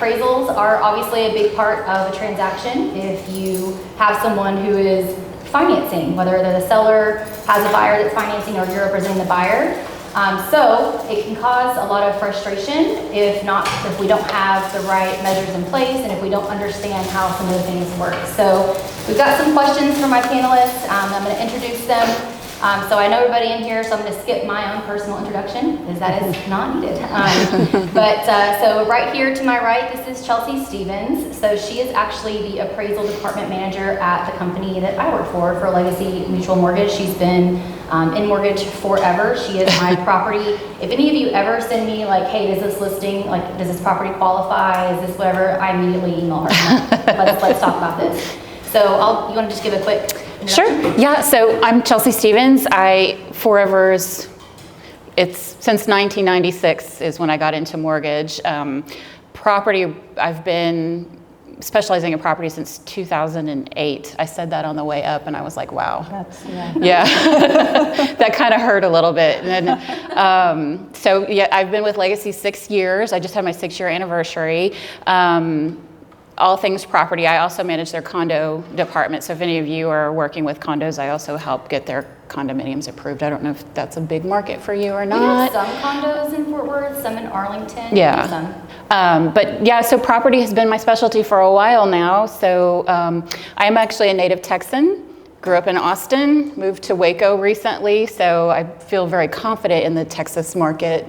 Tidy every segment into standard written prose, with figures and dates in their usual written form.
appraisals are obviously a big part of a transaction. If you have someone who is financing, whether the seller has a buyer that's financing or you're representing the buyer. So it can cause a lot of frustration if we don't have the right measures in place and if we don't understand how some of the things work. So we've got some questions for my panelists. I'm going to introduce them. So I know everybody in here, so I'm going to skip my own personal introduction because that is not needed. So right here to my right, this is Chelsea Stevens. So she is actually the Appraisal Department Manager at the company that I work for Legacy Mutual Mortgage. She's been in mortgage forever. She is my property. If any of you ever send me like, hey, does this listing, like, does this property qualify? Is this whatever? I immediately email her. Let's talk about this. So you want to just give a quick introduction? Sure. Yeah. So I'm Chelsea Stevens. It's since 1996 is when I got into mortgage. Property, I've been specializing in property since 2008. I said that on the way up and I was like, wow. Yeah. That kind of hurt a little bit. And so yeah, I've been with Legacy 6 years. I just had my 6-year anniversary. All things property. I also manage their condo department. So if any of you are working with condos, I also help get their condominiums approved. I don't know if that's a big market for you or not. We have some condos in Fort Worth, some in Arlington. Yeah. But yeah, so property has been my specialty for a while now. So I am actually a native Texan. Grew up in Austin, moved to Waco recently. So I feel very confident in the Texas market,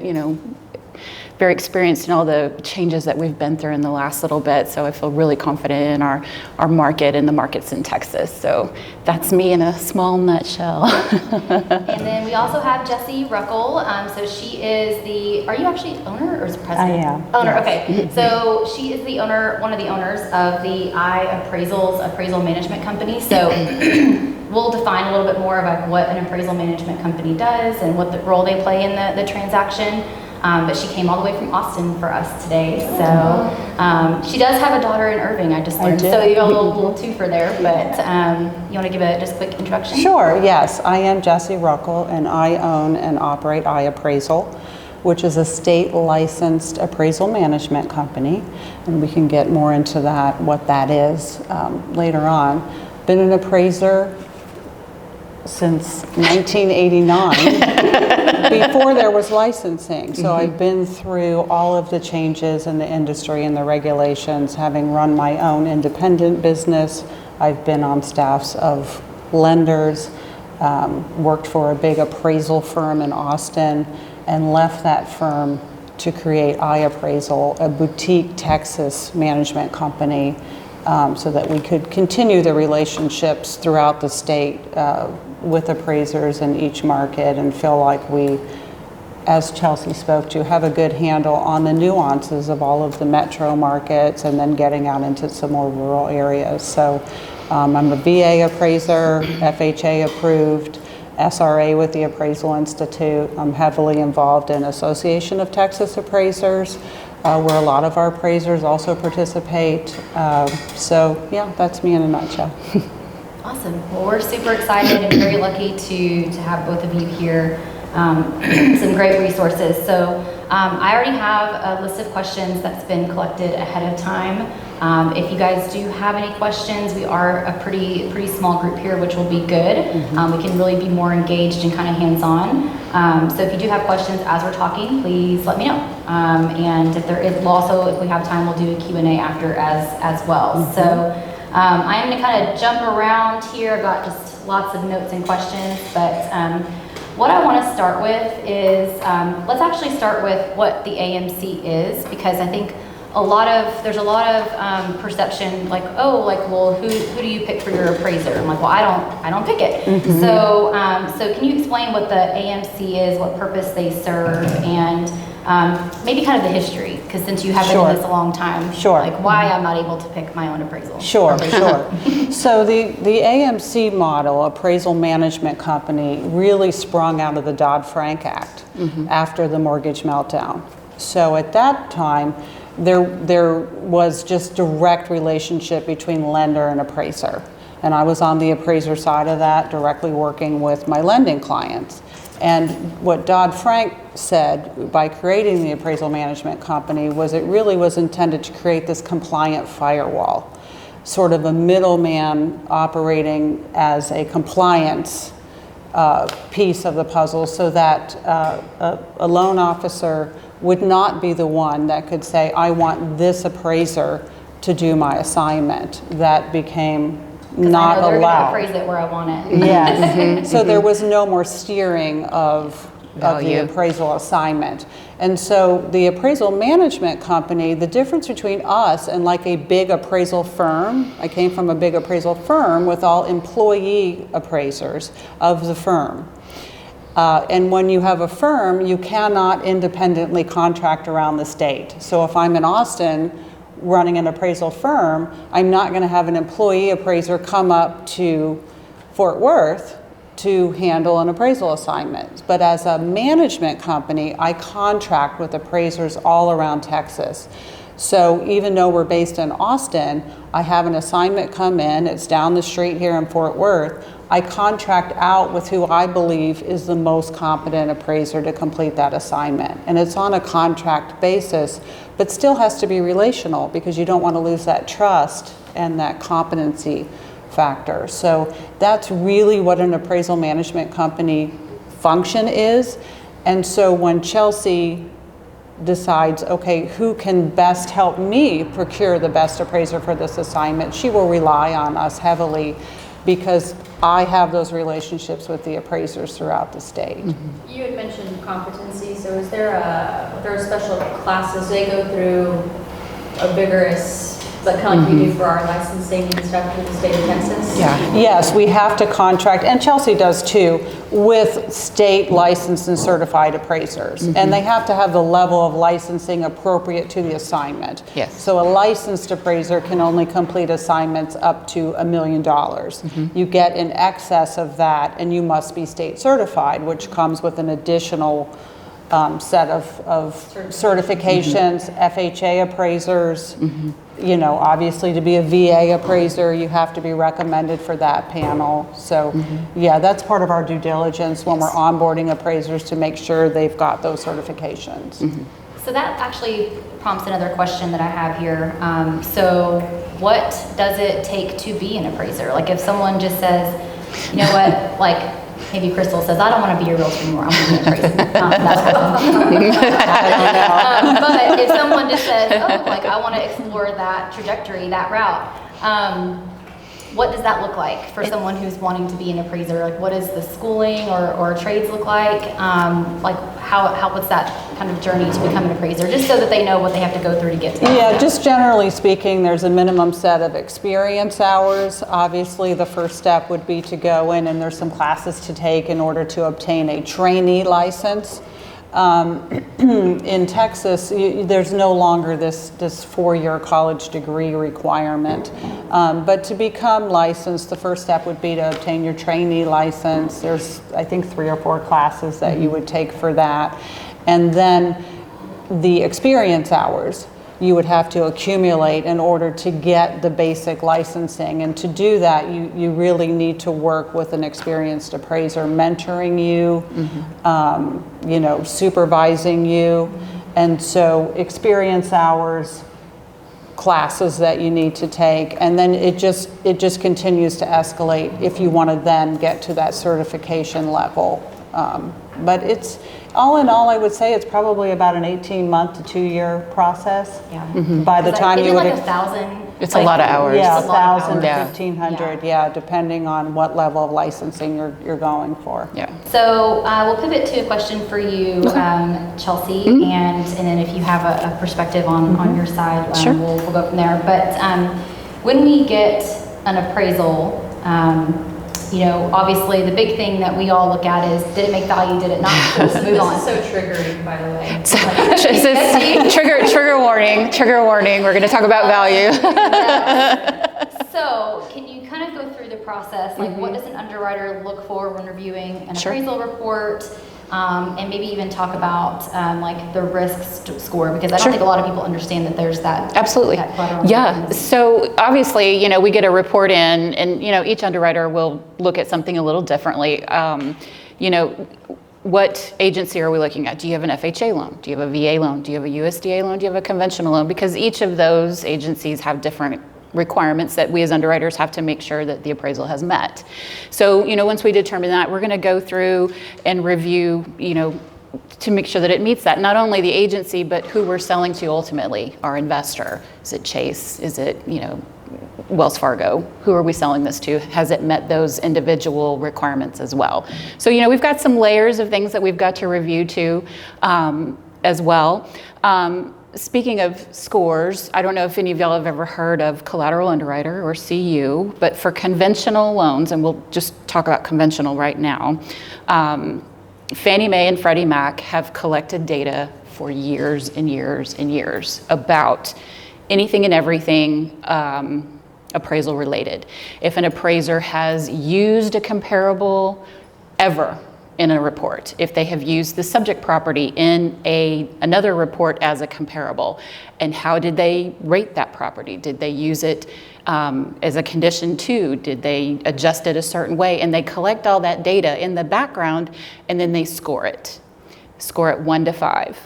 very experienced in all the changes that we've been through in the last little bit. So I feel really confident in our market and the markets in Texas. So that's me in a small nutshell. And then we also have Jesse Ruckle. So she is are you actually owner or is president? I am. Owner, yes. Okay. So she is one of the owners of the I Appraisals appraisal management company. So we'll define a little bit more of like what an appraisal management company does and what the role they play in the transaction. But she came all the way from Austin for us today. So she does have a daughter in Irving, I just learned. So you got a little twofer there, but you want to give just a quick introduction? Sure, yes. I am Jesse Ruckle, and I own and operate I Appraisal, which is a state licensed appraisal management company. And we can get more into that, what that is later on. Been an appraiser since 1989. Before there was licensing. So I've been through all of the changes in the industry and the regulations, having run my own independent business. I've been on staffs of lenders, worked for a big appraisal firm in Austin, and left that firm to create I Appraisal, a boutique Texas management company, so that we could continue the relationships throughout the state with appraisers in each market and feel like we, as Chelsea spoke to, have a good handle on the nuances of all of the metro markets and then getting out into some more rural areas. So I'm a VA appraiser, FHA approved, SRA with the Appraisal Institute. I'm heavily involved in Association of Texas Appraisers, where a lot of our appraisers also participate. So yeah, that's me in a nutshell. Awesome. Well, we're super excited and very lucky to have both of you here. Some great resources. So I already have a list of questions that's been collected ahead of time. If you guys do have any questions, we are a pretty small group here, which will be good. We can really be more engaged and kind of hands-on. So if you do have questions as we're talking, please let me know. And if there is, if we have time, we'll do a Q&A after as well. So I am going to kind of jump around here. I've got just lots of notes and questions, but what I want to start with is, let's actually start with what the AMC is, because I think there's a lot of perception, like, well, who do you pick for your appraiser? I'm like, well, I don't pick it. So can you explain what the AMC is, what purpose they serve, and maybe kind of the history, because since you have been in this a long time, like why I'm not able to pick my own appraisal. Sure. So the AMC model, Appraisal Management Company, really sprung out of the Dodd-Frank Act after the mortgage meltdown. So at that time, there was just direct relationship between lender and appraiser. And I was on the appraiser side of that, directly working with my lending clients. And what Dodd-Frank said by creating the appraisal management company was it really was intended to create this compliant firewall, sort of a middleman operating as a compliance piece of the puzzle, so that a loan officer would not be the one that could say, I want this appraiser to do my assignment. That became not I know they're allowed. going to appraise it where I want it. Yes. So there was no more steering of the Value. appraisal assignment. And so the appraisal management company, the difference between us and like a big appraisal firm, I came from a big appraisal firm with all employee appraisers of the firm. And when you have a firm, you cannot independently contract around the state. So if I'm in Austin running an appraisal firm, I'm not going to have an employee appraiser come up to Fort Worth to handle an appraisal assignment. But as a management company, I contract with appraisers all around Texas. So even though we're based in Austin, I have an assignment come in, it's down the street here in Fort Worth, I contract out with who I believe is the most competent appraiser to complete that assignment. And it's on a contract basis, but still has to be relational because you don't want to lose that trust and that competency factor. So that's really what an appraisal management company function is. And so when Chelsea decides, okay, who can best help me procure the best appraiser for this assignment, she will rely on us heavily because I have those relationships with the appraisers throughout the state. Mm-hmm. You had mentioned competency, so is there special classes they go through a vigorous, like kind of like we do for our licensing and stuff through the state of Texas? Yeah. Yes, we have to contract, and Chelsea does too, with state licensed and certified appraisers. And they have to have the level of licensing appropriate to the assignment. Yes. So a licensed appraiser can only complete assignments up to $1 million. You get in excess of that, and you must be state certified, which comes with an additional set of certifications, FHA appraisers. You know, obviously to be a VA appraiser, you have to be recommended for that panel. So yeah, that's part of our due diligence when we're onboarding appraisers to make sure they've got those certifications. So that actually prompts another question that I have here. So what does it take to be an appraiser? Like if someone just says, you know what, like maybe Crystal says, I don't want to be a realtor anymore, I'm going to be an appraiser. But if someone just says, oh, like I want to explore that trajectory, that route, what does that look like for someone who's wanting to be an appraiser? Like what does the schooling or trades look like? Like what's that kind of journey to become an appraiser, just so that they know what they have to go through to get to that? Yeah, just generally speaking, there's a minimum set of experience hours. Obviously, the first step would be to go in, and there's some classes to take in order to obtain a trainee license. In Texas, there's no longer this 4-year college degree requirement. But to become licensed, the first step would be to obtain your trainee license. There's, I think, 3 or 4 classes that you would take for that. And then the experience hours you would have to accumulate in order to get the basic licensing. And to do that, you really need to work with an experienced appraiser mentoring you, you know, supervising you. And so experience hours, classes that you need to take, and then it just continues to escalate if you want to then get to that certification level. But it's, all in all, I would say it's probably about an 18-month to 2-year process. Yeah. By the time you would... like 1,000? It's a lot of hours. Yeah, It's a lot of 1,000 to hours. 1,500, yeah, depending on what level of licensing you're going for. Yeah. So we'll pivot to a question for you, Chelsea, and then if you have a perspective on your side, Sure. we'll go from there. But when we get an appraisal, you know, obviously the big thing that we all look at is, did it make value, did it not? Let's move on. This is so triggering, by the way. Trigger warning. We're going to talk about value. Yes. So can you kind of go through the process? Like what does an underwriter look for when reviewing an Sure. appraisal report? and maybe even talk about like the risk score, because I don't think a lot of people understand that there's that. Absolutely. That collateral Yeah. mechanism. So obviously, you know, we get a report in, and you know, each underwriter will look at something a little differently. You know, what agency are we looking at? Do you have an FHA loan? Do you have a VA loan? Do you have a USDA loan? Do you have a conventional loan? Because each of those agencies have different requirements that we as underwriters have to make sure that the appraisal has met. So, you know, once we determine that, we're going to go through and review, you know, to make sure that it meets that, not only the agency, but who we're selling to ultimately, our investor. Is it Chase? Is it, you know, Wells Fargo? Who are we selling this to? Has it met those individual requirements as well? So, you know, we've got some layers of things that we've got to review too, as well. Speaking of scores, I don't know if any of y'all have ever heard of collateral underwriter or CU, but for conventional loans, and we'll just talk about conventional right now, Fannie Mae and Freddie Mac have collected data for years and years and years about anything and everything appraisal related. If an appraiser has used a comparable ever in a report, if they have used the subject property in another report as a comparable, and how did they rate that property? Did they use it as a condition 2? Did they adjust it a certain way? And they collect all that data in the background, and then they score it. Score it 1 to 5.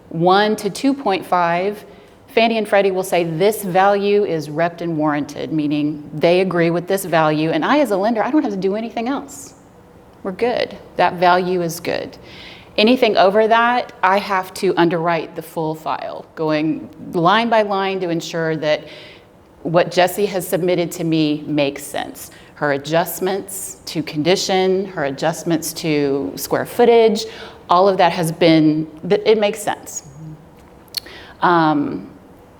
1 to 2.5, Fannie and Freddie will say this value is repped and warranted, meaning they agree with this value, and I as a lender, I don't have to do anything else. We're good. That value is good. Anything over that, I have to underwrite the full file, going line by line to ensure that what Jesse has submitted to me makes sense. Her adjustments to condition, her adjustments to square footage, all of that has been, it makes sense.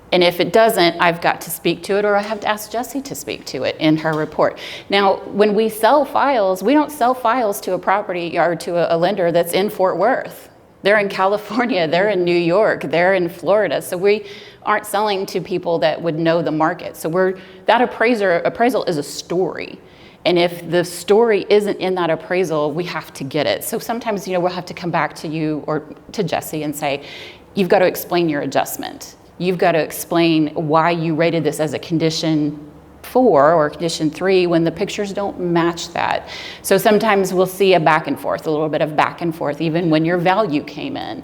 And if it doesn't, I've got to speak to it, or I have to ask Jesse to speak to it in her report. Now, when we sell files, we don't sell files to a property or to a lender that's in Fort Worth. They're in California, they're in New York, they're in Florida. So we aren't selling to people that would know the market. So that appraisal is a story. And if the story isn't in that appraisal, we have to get it. So sometimes, you know, we'll have to come back to you or to Jesse and say, you've got to explain your adjustment. You've got to explain why you rated this as a condition 4 or condition 3 when the pictures don't match that. So sometimes we'll see a back and forth, a little bit of back and forth, even when your value came in.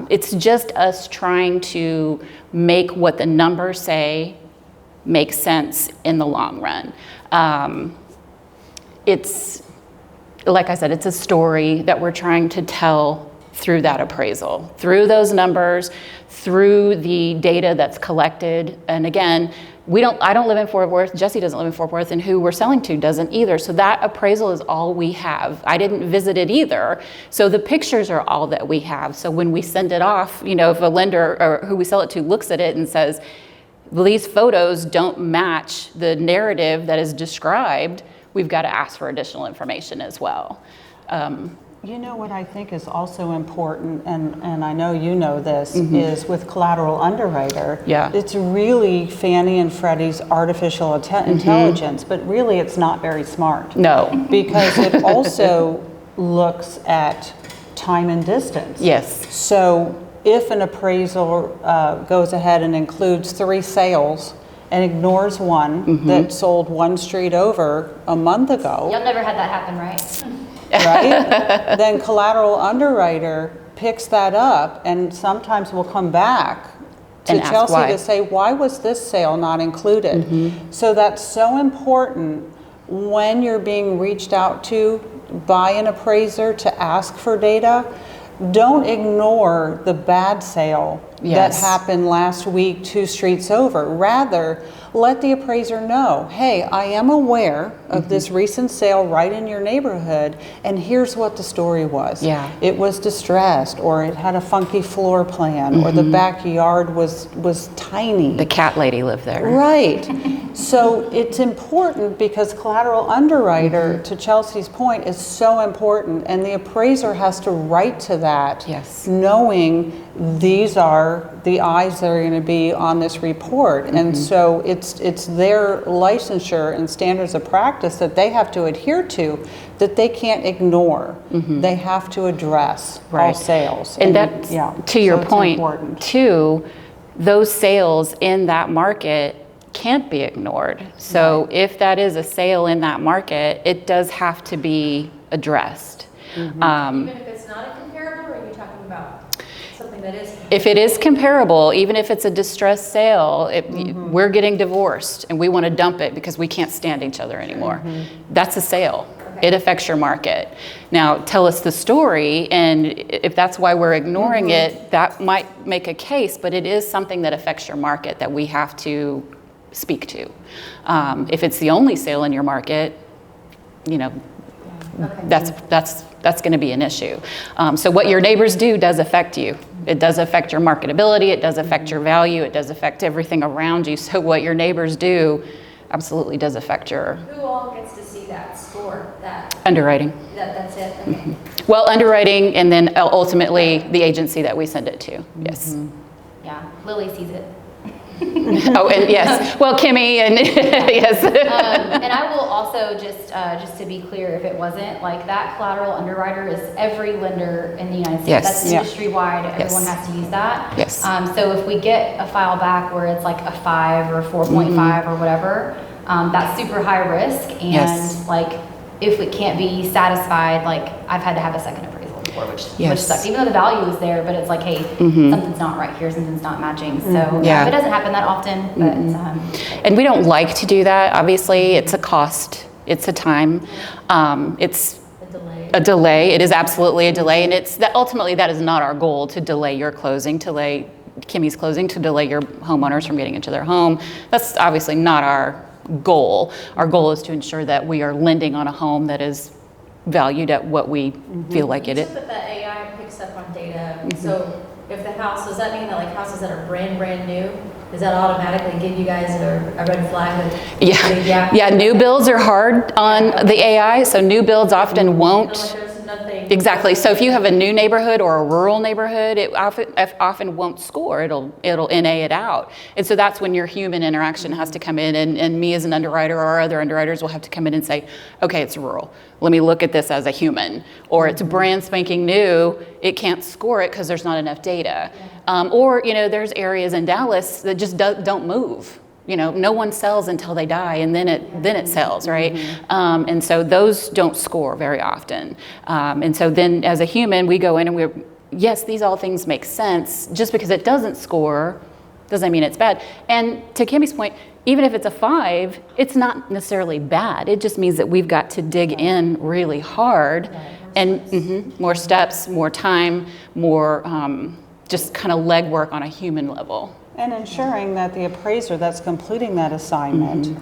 It's just us trying to make what the numbers say make sense in the long run. It's, like I said, it's a story that we're trying to tell through that appraisal, through those numbers, through the data that's collected. And again, I don't live in Fort Worth, Jesse doesn't live in Fort Worth, and who we're selling to doesn't either. So that appraisal is all we have. I didn't visit it either. So the pictures are all that we have. So when we send it off, you know, if a lender or who we sell it to looks at it and says, well, these photos don't match the narrative that is described, we've got to ask for additional information as well. You know what I think is also important, and I know you know this, is with collateral underwriter, it's really Fannie and Freddie's artificial intelligence, but really it's not very smart. No. Because it also looks at time and distance. Yes. So if an appraisal goes ahead and includes 3 sales and ignores one that sold 1 street over a month ago. Y'all never had that happen, right? Right? Then collateral underwriter picks that up and sometimes will come back to and Chelsea why. to say, why was this sale not included? So that's so important when you're being reached out to by an appraiser to ask for data. Don't ignore the bad sale that happened last week 2 streets over. Rather, let the appraiser know, hey, I am aware of this recent sale right in your neighborhood, and here's what the story was. It was distressed, or it had a funky floor plan, or the backyard was tiny. The cat lady lived there. Right. So it's important because collateral underwriter, to Chelsea's point, is so important, and the appraiser has to write to that, knowing these are are the eyes that are going to be on this report. And so it's their licensure and standards of practice that they have to adhere to, that they can't ignore. They have to address all sales. And that's, to your point, too, those sales in that market can't be ignored. So if that is a sale in that market, it does have to be addressed. Even if it's not a comparable, or are you talking about something that is? If it is comparable, even if it's a distressed sale, we're getting divorced and we want to dump it because we can't stand each other anymore. That's a sale. It affects your market. Now, tell us the story, and if that's why we're ignoring it, that might make a case, but it is something that affects your market that we have to speak to. If it's the only sale in your market, that's going to be an issue. So what your neighbors do does affect you. It does affect your marketability. It does affect your value. It does affect everything around you. So what your neighbors do absolutely does affect your... Who all gets to see that score? That underwriting. That's it? Okay. Well, underwriting, and then ultimately the agency that we send it to. Yes. Yeah, Lily sees it. Oh, and yes. Well, Kimmy and yes. And I will also just to be clear, if it wasn't, like, that collateral underwriter is every lender in the United States. Yes. That's industry-wide. Everyone has to use that. Yes. So if we get a file back where it's like a 5 or 4.5 or whatever, that's super high risk. And like, if it can't be satisfied, like, I've had to have a second appraisal before, which sucks. Even though the value is there, but it's like, hey, something's not right here, something's not matching. So it doesn't happen that often, but and we don't like to do that. Obviously, it's a cost, it's a time, it's a delay. It is absolutely a delay, and it's that ultimately that is not our goal, to delay your closing, to delay Kimmy's closing, to delay your homeowners from getting into their home. That's obviously not our goal. Our goal is to ensure that we are lending on a home that is valued at what we feel like it is. You said that the AI picks up on data. So if the house, does that mean that, like, houses that are brand new, does that automatically give you guys a red flag? Yeah, new builds are hard on the AI, so new builds often won't. Exactly. So if you have a new neighborhood or a rural neighborhood, it often won't score. It'll NA it out. And so that's when your human interaction has to come in, and me as an underwriter or other underwriters will have to come in and say, okay, it's rural. Let me look at this as a human. Or it's brand spanking new. It can't score it because there's not enough data. Or there's areas in Dallas that just don't move. No one sells until they die, and then it sells, right? And so those don't score very often. And so then as a human, we go in and yes, these all things make sense. Just because it doesn't score doesn't mean it's bad. And to Kimmy's point, even if it's a 5, it's not necessarily bad. It just means that we've got to dig in really hard, and more steps, more time, more just kind of legwork on a human level. And ensuring that the appraiser that's completing that assignment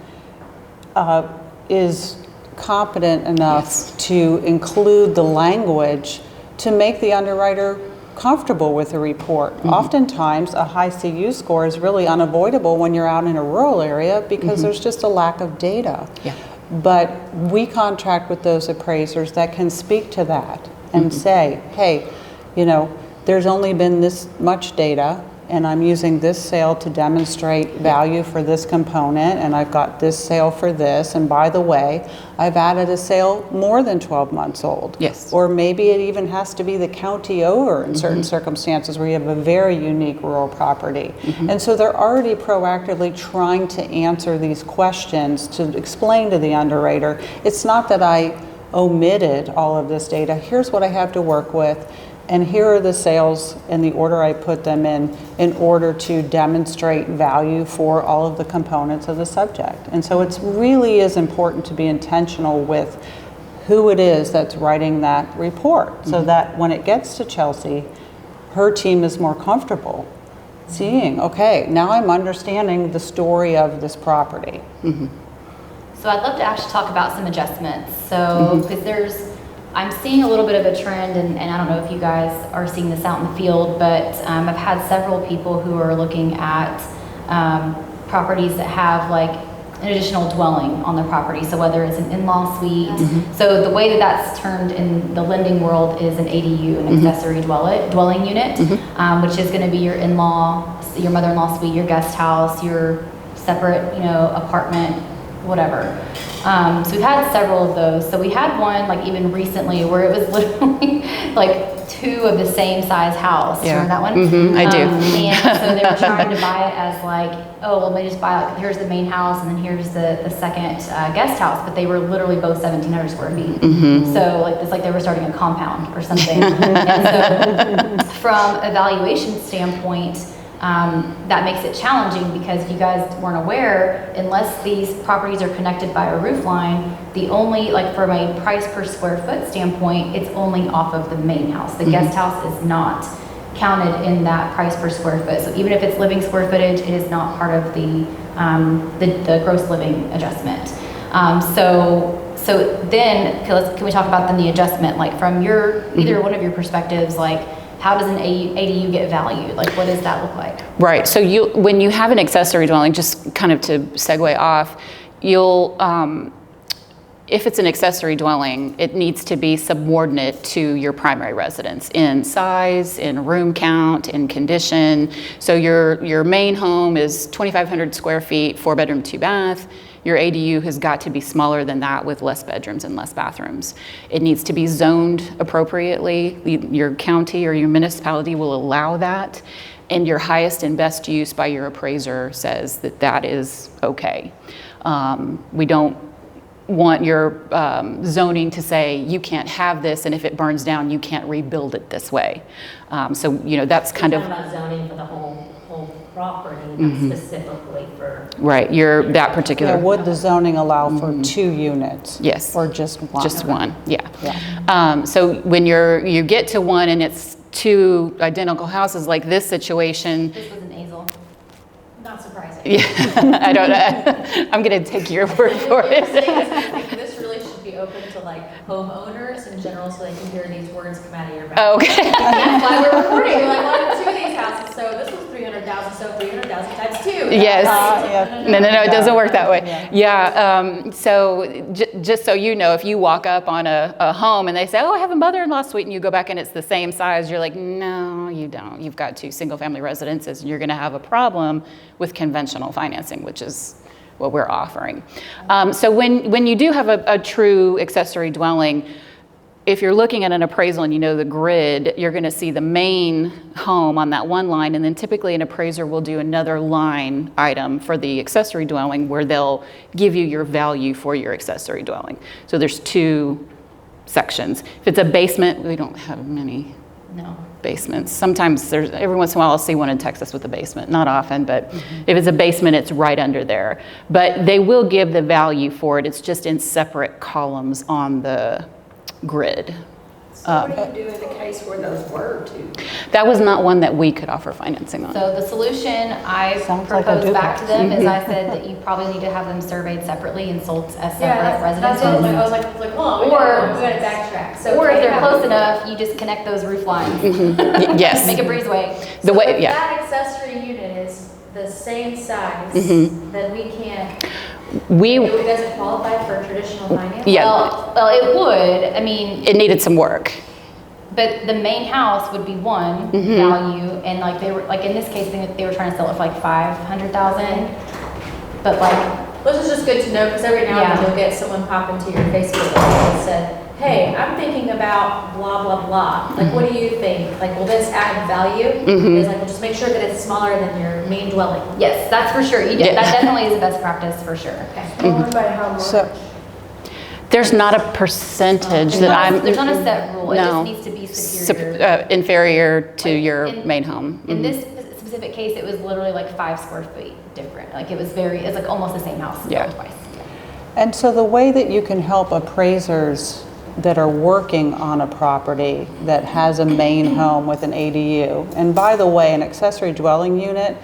is competent enough to include the language to make the underwriter comfortable with the report. Oftentimes, a high CU score is really unavoidable when you're out in a rural area because there's just a lack of data. But we contract with those appraisers that can speak to that and say, hey, there's only been this much data, and I'm using this sale to demonstrate value for this component, and I've got this sale for this, and by the way, I've added a sale more than 12 months old. Yes. Or maybe it even has to be the county over in certain circumstances where you have a very unique rural property. And so they're already proactively trying to answer these questions to explain to the underwriter, it's not that I omitted all of this data, here's what I have to work with, and here are the sales in the order I put them in order to demonstrate value for all of the components of the subject. And so it really is important to be intentional with who it is that's writing that report, so that when it gets to Chelsea, her team is more comfortable seeing, okay, now I'm understanding the story of this property. So I'd love to actually talk about some adjustments. So, because I'm seeing a little bit of a trend, and I don't know if you guys are seeing this out in the field, but I've had several people who are looking at properties that have like an additional dwelling on the property. So whether it's an in-law suite, so the way that that's termed in the lending world is an ADU, an accessory dwelling unit, which is going to be your in-law, your mother-in-law suite, your guest house, your separate, you know, apartment, whatever. So we've had several of those. So we had one like even recently where it was literally like 2 of the same size house. Yeah. Remember that one? I do. And so they were trying to buy it as like, oh, well, maybe just buy like, here's the main house and then here's the second guest house. But they were literally both 1,700 square feet. So like it's like they were starting a compound or something. And so from a valuation standpoint, that makes it challenging because if you guys weren't aware, unless these properties are connected by a roof line, the only, like from a price per square foot standpoint, it's only off of the main house. The guest house is not counted in that price per square foot. So even if it's living square footage, it is not part of the gross living adjustment. So then, can we talk about then the adjustment, like from your, either one of your perspectives, like how does an ADU get valued? Like what does that look like? Right, so when you have an accessory dwelling, just kind of to segue off, if it's an accessory dwelling, it needs to be subordinate to your primary residence in size, in room count, in condition. So your main home is 2,500 square feet, 4-bedroom, 2-bath. Your ADU has got to be smaller than that with less bedrooms and less bathrooms. It needs to be zoned appropriately. Your county or your municipality will allow that. And your highest and best use by your appraiser says that that is okay. We don't want your zoning to say you can't have this, and if it burns down, you can't rebuild it this way. So that's kind of about zoning for the whole property, not specifically for right. That particular. Yeah, would the zoning allow for 2 units? Yes. Or just one? Just one. Yeah. So when you get to one and it's 2 identical houses like this situation. This was an Azel. Not surprising. Yeah, I don't know. I'm going to take your word for it. This really should be open to like homeowners in general so they can hear these words come out of your mouth. Oh, okay. That's why we're recording. We're like, what are 2 of these houses? So this was 300,000, so 300,000 times 2. Yes. Yeah. No, it doesn't work that way. Yeah. So just so you know, if you walk up on a home and they say, oh, I have a mother-in-law suite, and you go back and it's the same size, you're like, no, you don't. You've got 2 single-family residences, and you're going to have a problem with conventional financing, which is what we're offering. So when you do have a true accessory dwelling, if you're looking at an appraisal and you know the grid, you're going to see the main home on that one line, and then typically an appraiser will do another line item for the accessory dwelling where they'll give you your value for your accessory dwelling. So there's 2 sections. If it's a basement, we don't have many basements. Sometimes every once in a while I'll see one in Texas with a basement, not often, but if it's a basement, it's right under there. But they will give the value for it. It's just in separate columns on the grid. So what do you do in the case where those were 2? That was not one that we could offer financing on. So the solution I Sounds like a proposed back to them is I duplex. said that you probably need to have them surveyed separately and sold as separate Yeah, that's what residences. I was like, hold on, we gotta backtrack. So Or if they're yeah. close enough, you just connect those roof lines. Yes. Make a breezeway. The way, if yeah. that accessory unit is the same size, then we can't, it doesn't qualify for traditional finance? Yeah. Well, it would. I mean, It needed some work. but the main house would be one value, and like they were like in this case, I think they were trying to sell it for like 500,000. But like, This is just good to know, because every now and then Yeah. you'll get someone pop into your Facebook and said, hey, I'm thinking about blah, blah, blah. Like, what do you think? Like, will this add value? It's like, well, just make sure that it's smaller than your main dwelling. yes, that's for sure. Yeah. That definitely is the best practice for sure. Okay. What about how much? So, There's not a percentage that I'm. There's not a set rule. It No. just needs to be superior. Inferior to Like, your in- main home. In this specific case, it was literally like 5 square feet different. Like it was it's like almost the same house Yeah. built twice. and so the way that you can help appraisers that are working on a property that has a main home with an ADU, and by the way, an accessory dwelling unit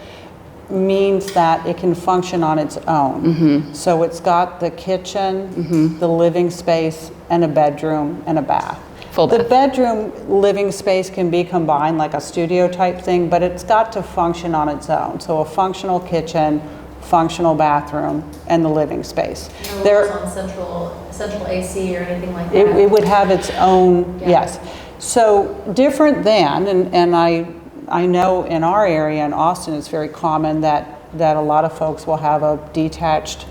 means that it can function on its own. So it's got the kitchen, the living space, and a bedroom and a bath. Full The bath. bedroom living space can be combined like a studio type thing, but it's got to function on its own. So a functional kitchen, functional bathroom, and the living space. No There, rules on central AC or anything like that? it would have its own, Yeah. yes. So different than, and I know in our area in Austin, it's very common that a lot of folks will have a detached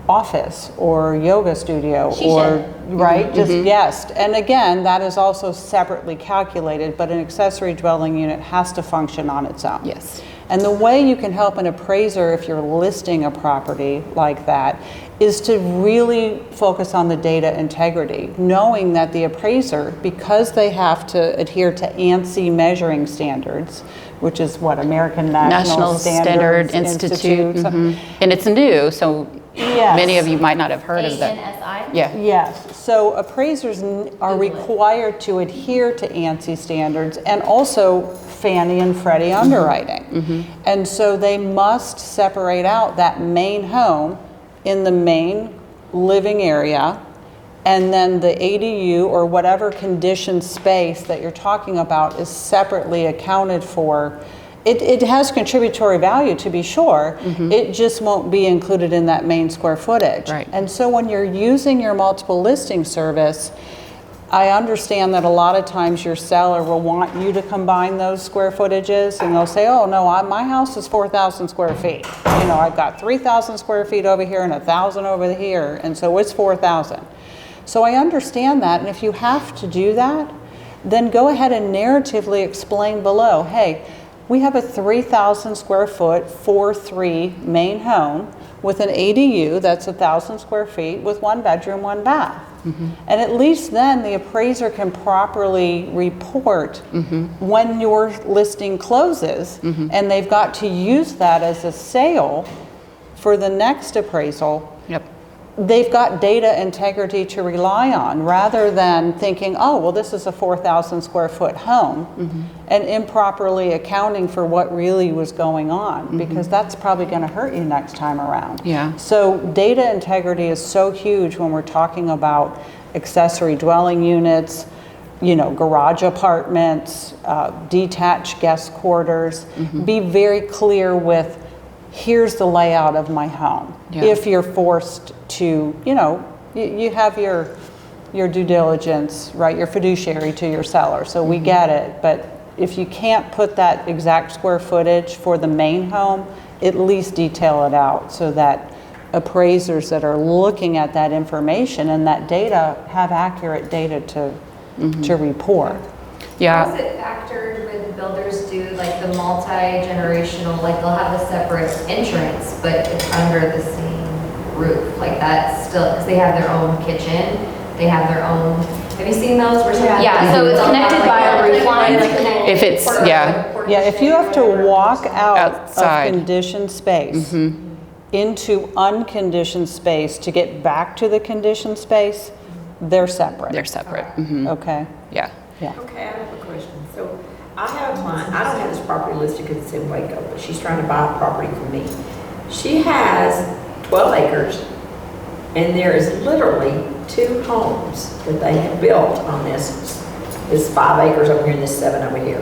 office or yoga studio She or, should. right, just, yes. And again, that is also separately calculated, but an accessory dwelling unit has to function on its own. Yes. And the way you can help an appraiser if you're listing a property like that is to really focus on the data integrity, knowing that the appraiser, because they have to adhere to ANSI measuring standards, which is what, American National Standard Standards Institute. something. And it's new, so Yes. many of you might not have heard of that. ANSI? Yeah. Yes, so appraisers are required to adhere to ANSI standards and also Fannie and Freddie underwriting. And so they must separate out that main home in the main living area, and then the ADU or whatever conditioned space that you're talking about is separately accounted for. It has contributory value, to be sure. It just won't be included in that main square footage. Right. And so when you're using your multiple listing service, I understand that a lot of times your seller will want you to combine those square footages, and they'll say, oh no, my house is 4,000 square feet. You know, I've got 3,000 square feet over here and 1,000 over here, and so it's 4,000. So I understand that, and if you have to do that, then go ahead and narratively explain below, hey, we have a 3,000 square foot 4-3 main home with an ADU that's 1,000 square feet with 1 bedroom, 1 bath. And at least then the appraiser can properly report when your listing closes, and they've got to use that as a sale for the next appraisal. Yep. They've got data integrity to rely on, rather than thinking, oh, well, this is a 4,000 square foot home, and improperly accounting for what really was going on, because that's probably going to hurt you next time around. Yeah. So data integrity is so huge when we're talking about accessory dwelling units, you know, garage apartments, detached guest quarters. Be very clear with, here's the layout of my home. Yeah. If you're forced to, you know, you have your due diligence, right, your fiduciary to your seller, so we get it. But if you can't put that exact square footage for the main home, at least detail it out so that appraisers that are looking at that information and that data have accurate data to report. Yeah. How is it factored when builders do like the multi-generational, like they'll have a separate entrance, but it's under the same roof? Like that's still, because they have their own kitchen, they have their own, have you seen those? Where some- Yeah, so it's connected by a roof line. If it's, yeah. Yeah, if you have to walk out Outside. of conditioned space into unconditioned space to get back to the conditioned space, they're separate. They're separate. Okay, Yeah. yeah. Okay, I have a question. So I have a client, I don't have this property listed because it's in Waco, but she's trying to buy a property from me. She has 12 acres, and there is literally 2 homes that they have built on this 5 acres over here and this 7 over here.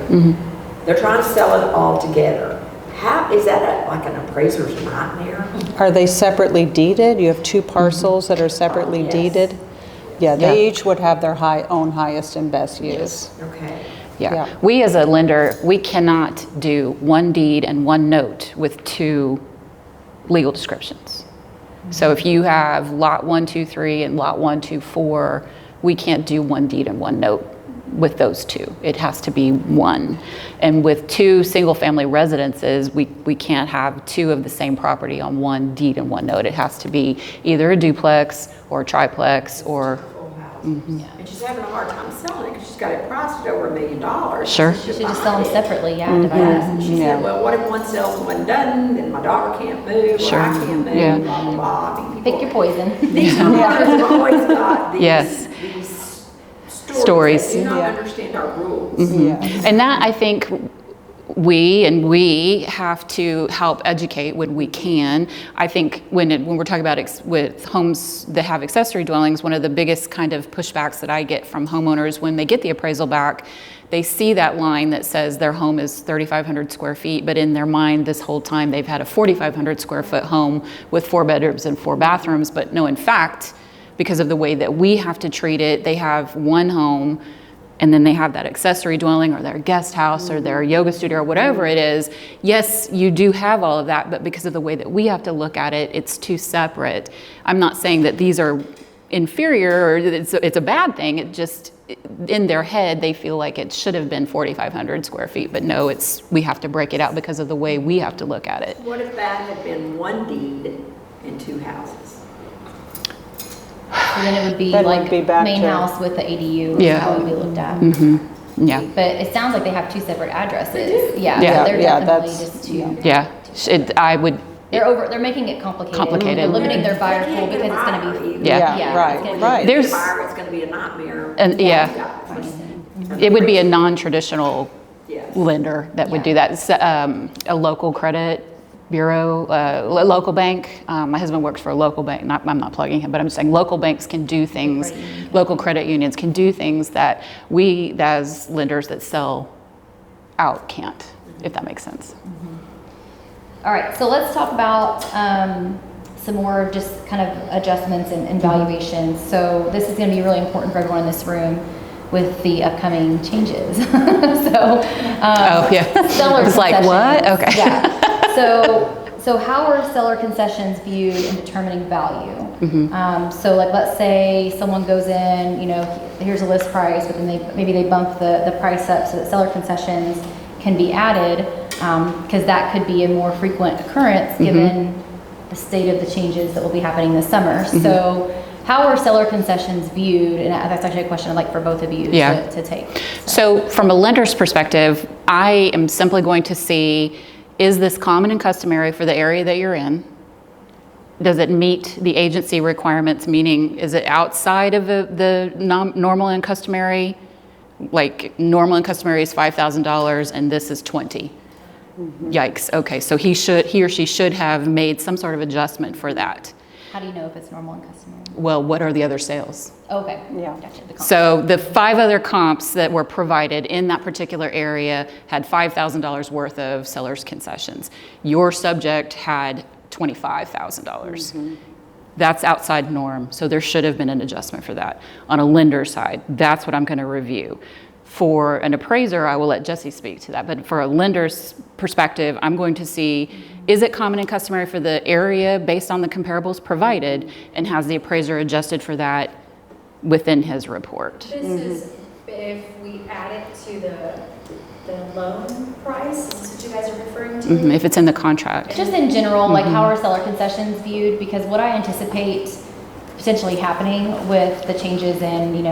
They're trying to sell it all together. How, is that like an appraiser's nightmare? Are they separately deeded? You have 2 parcels that are separately Yes. deeded? Yeah, they Yeah. each would have their own highest and best use. Okay. Yeah. Yeah. We as a lender, we cannot do 1 deed and 1 note with 2 legal descriptions. So if you have lot 1, 2, 3 and lot 1, 2, 4, we can't do 1 deed and 1 note with those 2. It has to be 1. And with 2 single-family residences, we can't have 2 of the same property on 1 deed and 1 note. It has to be either a duplex or a triplex or, Full house. And she's having a hard time selling it because she's got it priced at over $1 million. Sure. You should just sell them separately, yeah, divide it. And she Yeah. said, well, what if one sells and one doesn't, then my daughter can't move, Sure. or I can't move, Yeah. blah, blah, blah. I mean, Pick your poison. These homeowners have always got these, Yes. these Stories. that do not Yeah. understand our rules. Yeah. and that I think we have to help educate when we can. I think when we're talking about with homes that have accessory dwellings, one of the biggest kind of pushbacks that I get from homeowners when they get the appraisal back, they see that line that says their home is 3,500 square feet, but in their mind this whole time they've had a 4,500 square foot home with 4 bedrooms and 4 bathrooms. But no, in fact, because of the way that we have to treat it, they have one home and then they have that accessory dwelling or their guest house or their yoga studio or whatever it is. Yes, you do have all of that, but because of the way that we have to look at it, it's too separate. I'm not saying that these are inferior or it's a bad thing. It just, in their head, they feel like it should have been 4,500 square feet, but no, we have to break it out because of the way we have to look at it. What if that had been one deed and 2 houses? So then it would be Then it like would be back main to- house with the ADU, Yeah. is how it would be looked at. Yeah, But it sounds like they have 2 separate addresses. Yeah, Yeah. so they're Yeah, definitely that's- just two. yeah. I would, They're making it complicated. Complicated. They're limiting their buyer They pool can't get because a it's gonna buyer be. either. Yeah. Yeah, right, it's gonna be- right. There's- Buyer, it's gonna be a nightmare. and yeah, it would be a non-traditional Yes. lender that would do that. It's, a local credit bureau, local bank. My husband works for a local bank. I'm not plugging him, but I'm just saying local banks can do things, local credit unions can do things that we as lenders that sell out can't, if that makes sense. All right, so let's talk about some more just kind of adjustments and valuations. So this is going to be really important for everyone in this room with the upcoming changes. So, Oh, yeah. seller It's like, what? concessions. Okay. Yeah. So how are seller concessions viewed in determining value? So like, let's say someone goes in, here's a list price, but then maybe they bump the price up so that seller concessions can be added, because that could be a more frequent occurrence given the state of the changes that will be happening this summer. So how are seller concessions viewed? And that's actually a question I'd like for both of you to take. So from a lender's perspective, I am simply going to see, is this common and customary for the area that you're in? Does it meet the agency requirements, meaning is it outside of the normal and customary? Like normal and customary is $5,000 and this is 20. Yikes, okay, so he or she should have made some sort of adjustment for that. How do you know if it's normal and customary? Well, what are the other sales? Okay. Yeah. Gotcha. The comp. So the 5 other comps that were provided in that particular area had $5,000 worth of seller's concessions. Your subject had $25,000. That's outside norm, so there should have been an adjustment for that. On a lender side, that's what I'm going to review. For an appraiser, I will let Jesse speak to that, but for a lender's perspective, I'm going to see, is it common and customary for the area based on the comparables provided, and has the appraiser adjusted for that within his report? This is if we add it to the loan price, is what you guys are referring to? If it's in the contract. Just in general, like how are seller concessions viewed? Because what I anticipate potentially happening with the changes in,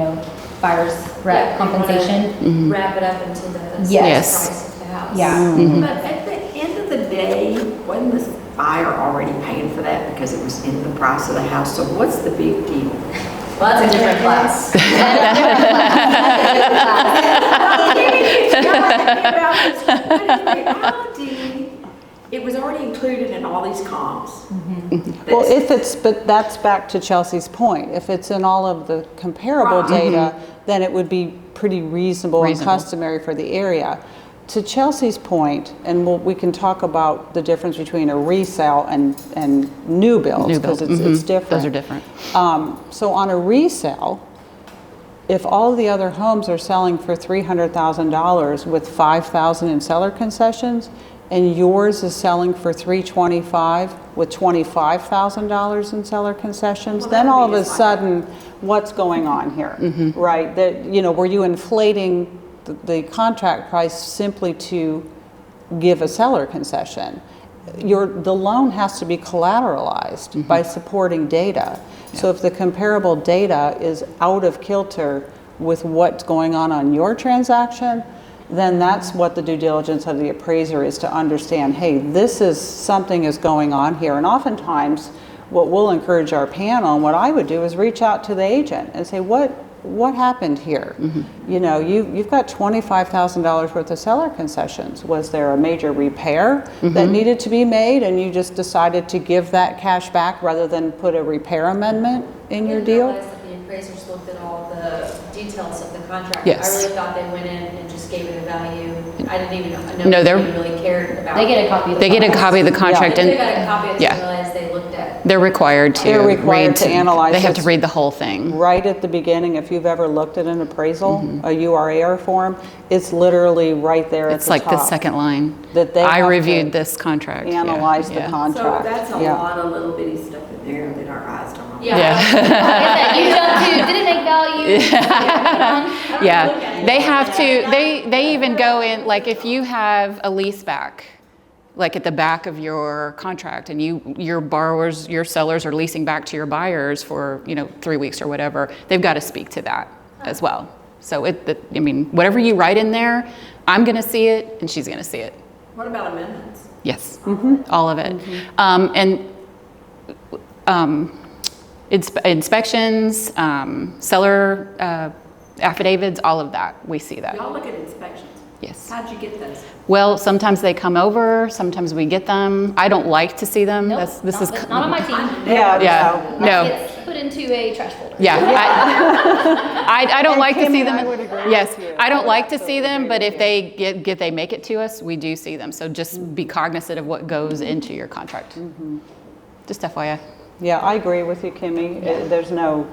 buyer's rep compensation. Wrap it up into the Yes. price of the house. Yeah. But at the end of the day, wasn't the buyer already paying for that because it was in the price of the house? So what's the big deal? Well, that's a different class. But in reality, it was already included in all these comps. Well, but that's back to Chelsea's point. If it's in all of the comparable Right. data, then it would be pretty reasonable and customary for the area. To Chelsea's point, and we can talk about the difference between a resale and new builds, because it's different. Those are different. So on a resale, if all of the other homes are selling for $300,000 with $5,000 in seller concessions, and yours is selling for $325,000 with $25,000 in seller concessions, then all of a sudden, what's going on here, right? That, were you inflating the contract price simply to give a seller concession? The loan has to be collateralized by supporting data. So if the comparable data is out of kilter with what's going on your transaction, then that's what the due diligence of the appraiser is, to understand, hey, something is going on here. And oftentimes, what we'll encourage our panel, and what I would do, is reach out to the agent and say, what what happened here? You know, you've got $25,000 worth of seller concessions. Was there a major repair that needed to be made and you just decided to give that cash back rather than put a repair amendment in your deal? I didn't realize that the appraisers looked at all the details of the contract. Yes. I really thought they went in and just gave it a value. I didn't even know No, they they're- really cared about. They get a copy of the They get a copy of the contract If they and got a copy, I yeah. didn't realize they looked at. they're required to They're required read, to analyze they have to this. read the whole thing. Right at the beginning, if you've ever looked at an appraisal, a URAR form, it's literally right there at It's the like the top. second line. That they I have reviewed to this contract. Yeah, Analyze the yeah. So contract. that's a Yeah. lot of little bitty stuff in there that our eyes don't. Yeah. Yeah. You jump to, did it make value? Yeah, they have to, they even go in, like if you have a lease back, like at the back of your contract and your borrowers, your sellers are leasing back to your buyers for, 3 weeks or whatever, they've got to speak to that as well. So I mean, whatever you write in there, I'm going to see it and she's going to see it. What about amendments? Yes, all of it. Inspections, seller affidavits, all of that, we see that. Y'all look at inspections. Yes. How'd you get those? Well, sometimes they come over, sometimes we get them. I don't like to see them. Nope, This is not on my team. Yeah, yeah, no. It's put into a trash folder. Yeah, I don't like to Kimmy see and them. I would agree Yes, with you. I don't like to see them, but if they make it to us, we do see them. So just be cognizant of what goes into your contract. Just FYI. Yeah, I agree with you, Kimmy. There's no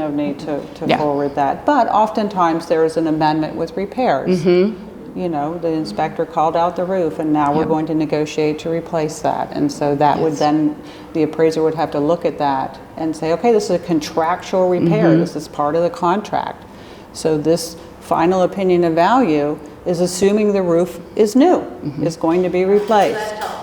need to Yeah. forward that. But oftentimes there is an amendment with repairs. You know, the inspector called out the roof and now we're Yep. going to negotiate to replace that. And so that would then, the appraiser would have to look at that and say, okay, this is a contractual repair. This is part of the contract. So this final opinion of value is assuming the roof is new, is going to be replaced. That helps.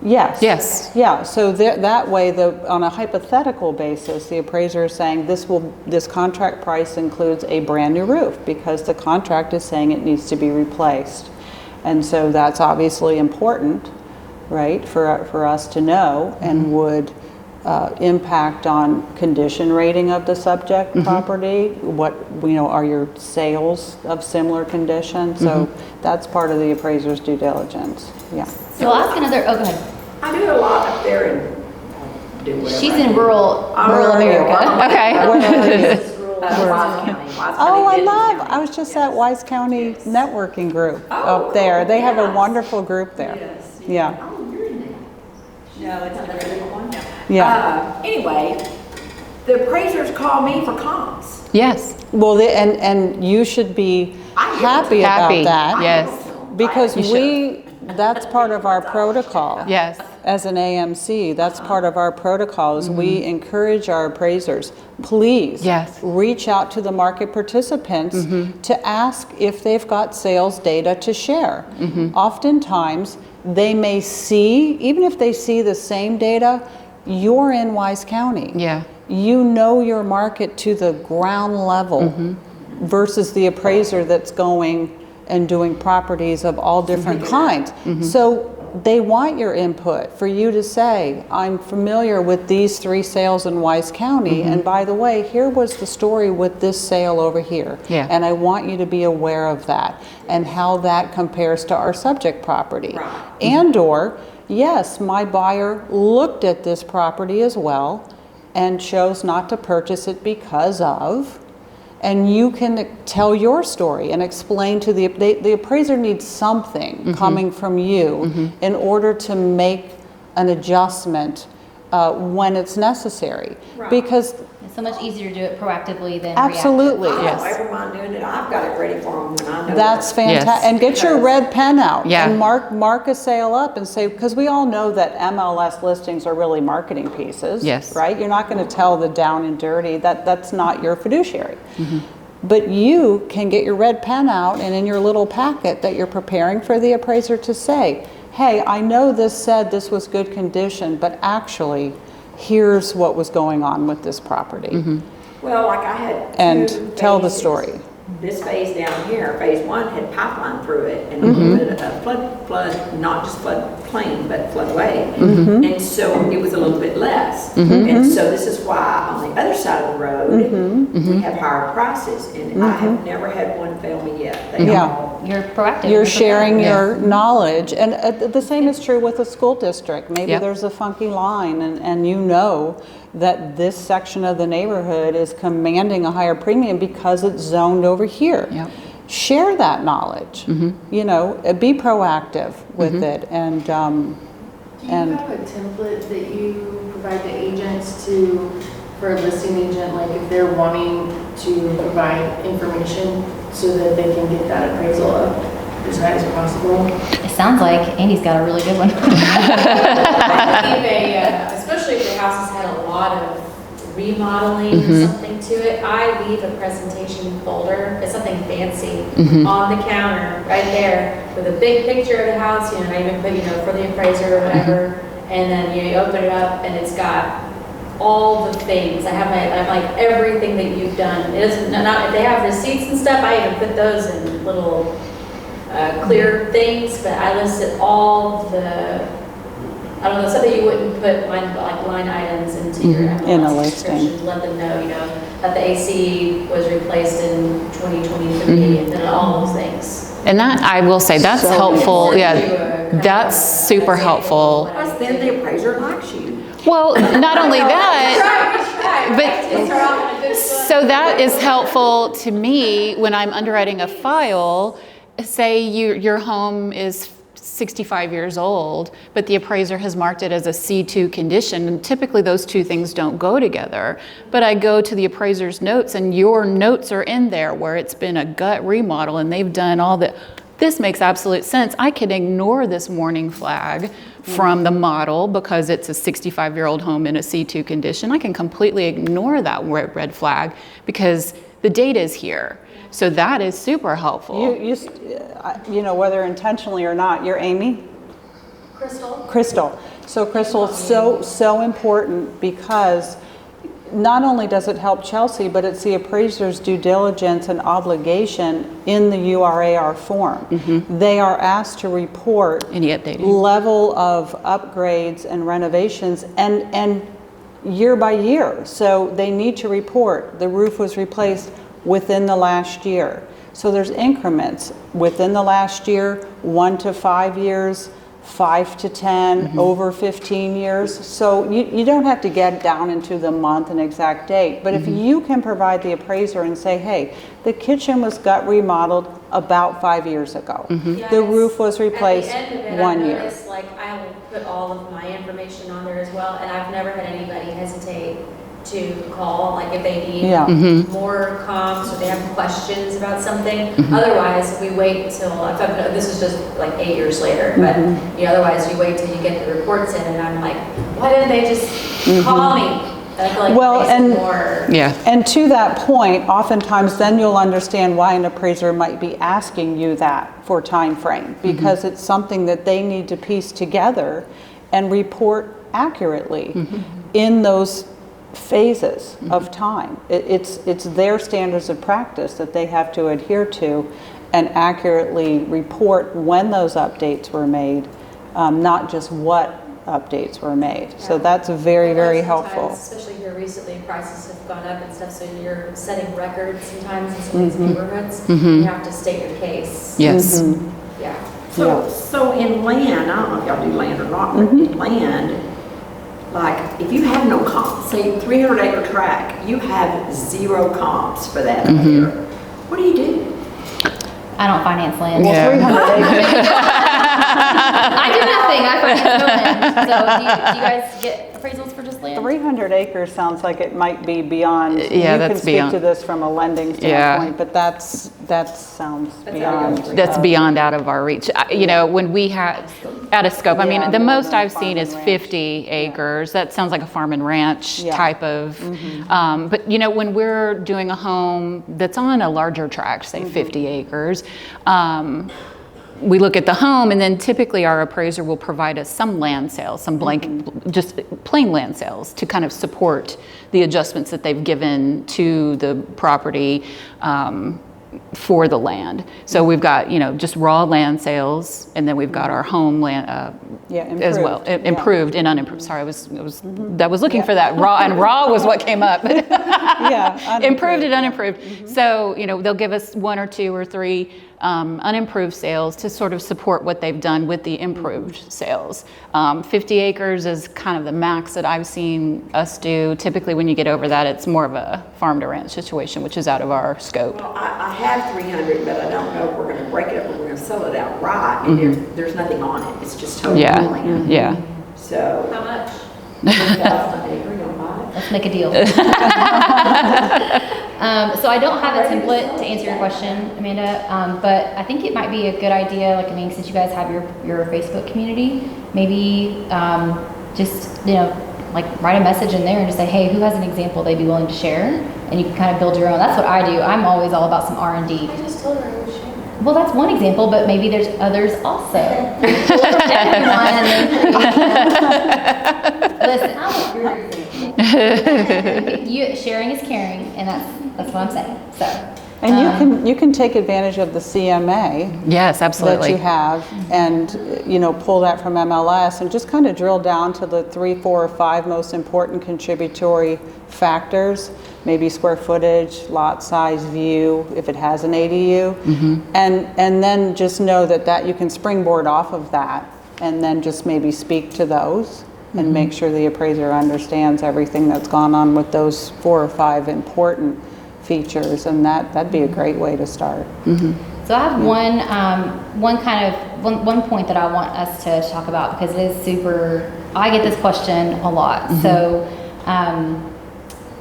Yes. Yes. Yeah, so that way, on a hypothetical basis, the appraiser is saying this contract price includes a brand new roof because the contract is saying it needs to be replaced. And so that's obviously important, right, for us to know and would impact on condition rating of the subject property. What, are your sales of similar condition? So that's part of the appraiser's due diligence, yeah. So I'll ask another, go ahead. I do it a lot up there and do whatever. She's I in do. rural America. America. Okay. Wise County. Wise County Oh, I Business love, County. I was just at Wise County Networking Group Oh, up there. They have a yes. wonderful group there. Yes. Yeah, Oh, you're in there. No, it's not a different one. yeah. Anyway, the appraisers call me for comps. Yes. Well, and you should be happy about Happy. that. Yes. Because You that's part of our protocol. Yes. As an AMC, that's part of our protocols. We encourage our appraisers, please Yes. reach out to the market participants to ask if they've got sales data to share. Oftentimes, they may see, even if they see the same data, you're in Wise County. Yeah. You know your market to the ground level versus the appraiser that's going and doing properties of all different kinds. So they want your input for you to say, I'm familiar with these 3 sales in Wise County, and by the way, here was the story with this sale over here. Yeah. And I want you to be aware of that and how that compares to our subject property. Right. And or, yes, my buyer looked at this property as well and chose not to purchase it because of, and you can tell your story and explain to the appraiser needs something coming from you in order to make an adjustment when it's necessary. Right. Because It's so much easier to do it proactively than absolutely, I Yes. don't ever mind doing it. I've got it ready for them when I know. that's that. fantastic. And get your red pen out Yeah. and mark a sale up and say, because we all know that MLS listings are really marketing pieces. Yes. Right? You're not going to tell the down and dirty. That's not your fiduciary. But you can get your red pen out and in your little packet that you're preparing for the appraiser to say, hey, I know this said this was good condition, but actually, here's what was going on with this property. Well, like I had And two tell the phases. story. this phase down here, phase 1 had pipeline through it and a little bit of flood, not just floodplain, but floodway. And so it was a little bit less. And so this is why on the other side of the road, we have higher prices. And I have never had one fail me yet. They all, You're proactive. You're sharing your knowledge. And the same is true with a school district. Maybe there's a funky line and you know that this section of the neighborhood is commanding a higher premium because it's zoned over here. Share that knowledge, you know, be proactive with it. And Do you have a template that you provide the agents to, for a listing agent, like if they're wanting to provide information so that they can get that appraisal up as high as possible? It sounds like Andy's got a really good one. Especially if the house has had a lot of remodeling or something to it, I leave a presentation folder, it's something fancy, on the counter right there with a big picture of the house, you know, I even put, you know, for the appraiser or whatever, and then you open it up and it's got all the things. I have like everything that you've done. It isn't not if they have receipts and stuff. I even put those in little clear things, but I listed all the. I don't know, something you wouldn't put line items into your MLS in a listing. description. Let them know, you know, that the AC was replaced in 2023, and then all those things. And that, I will say, that's So helpful. important Yeah, to a that's super helpful. plus then the appraiser likes you. Well, not only that, But so that is helpful to me when I'm underwriting a file. Say your home is 65 years old, but the appraiser has marked it as a C2 condition, and typically those two things don't go together. But I go to the appraiser's notes, and your notes are in there where it's been a gut remodel, and they've done all the. This makes absolute sense. I can ignore this warning flag from the model because it's a 65-year-old home in a C2 condition. I can completely ignore that red flag because the data is here. So that is super helpful. You know, whether intentionally or not, you're Amy? Crystal. So Crystal is so important because not only does it help Chelsea, but it's the appraiser's due diligence and obligation in the URAR form. They are asked to report Any updating? level of upgrades and renovations and year by year. So they need to report the roof was replaced within the last year. So there's increments within the last year, 1 to 5 years, 5 to 10, over 15 years. So you don't have to get down into the month and exact date, but if you can provide the appraiser and say, hey, the kitchen was gut remodeled about 5 years ago. The roof was replaced at the end of it, 1 I year. noticed, like, I will put all of my information on there as well, and I've never had anybody hesitate to call, like if they need more comps or they have questions about something. Otherwise, we wait till, this is just like 8 years later, but you know, otherwise you wait till you get the reports in, and I'm like, why didn't they just call me? And I feel like Well, it makes and- it more. And to that point, oftentimes then you'll understand why an appraiser might be asking you that for time frame, because it's something that they need to piece together and report accurately in those phases of time. It's their standards of practice that they have to adhere to and accurately report when those updates were made, not just what updates were made. So that's very, very helpful. Especially here recently, prices have gone up and stuff, so you're setting records sometimes in some of these neighborhoods. You have to state your case. Yes. Yeah. So in land, I don't know if y'all do land or not, but in land, like if you have no comps, say 300-acre tract, you have 0 comps for that up there. What do you do? I don't finance land. Well, 300 acres. I do nothing. I finance no land. So do you guys get appraisals for just land? 300 acres sounds like it might be beyond. Yeah, you that's can speak beyond. to this from a lending standpoint, but that sounds beyond. That's beyond out of our reach. You know, when we had, out of scope, I mean, the more most than I've farm seen and is ranch. 50 acres. That sounds like a farm and ranch Yeah. type of, but you know, when we're doing a home that's on a larger tract, say 50 acres, we look at the home, and then typically our appraiser will provide us some land sales, some blank, just plain land sales to kind of support the adjustments that they've given to the property. for the land. So we've got, just raw land sales, and then we've got our home land as well. Improved and unimproved. Sorry, I was looking for that. Raw was what came up. Improved and unimproved. So, they'll give us 1 or 2 or 3 unimproved sales to sort of support what they've done with the improved sales. 50 acres is kind of the max that I've seen us do. Typically when you get over that, it's more of a farm to ranch situation, which is out of our scope. Well, I have 300, but I don't know if we're going to break it up or we're going to sell it outright. And there's nothing on it. It's just total land. Yeah. So. How much? Let's make a deal. So I don't have a template to answer your question, Amanda, but I think it might be a good idea, since you guys have your Facebook community, maybe just, write a message in there and just say, hey, who has an example they'd be willing to share? And you can kind of build your own. That's what I do. I'm always all about some R&D. I just told her I would share. Well, that's one example, but maybe there's others also. Listen, sharing is caring, and that's what I'm saying. So, and you can take advantage of the CMA. Yes, absolutely. That you have, and pull that from MLS, and just kind of drill down to the 3, 4, or 5 most important contributory factors. Maybe square footage, lot size, view, if it has an ADU, and then just know that you can springboard off of that, and then just maybe speak to those and make sure the appraiser understands everything that's gone on with those 4 or 5 important features, and that'd be a great way to start. So I have one point that I want us to talk about, because it is super. I get this question a lot. So.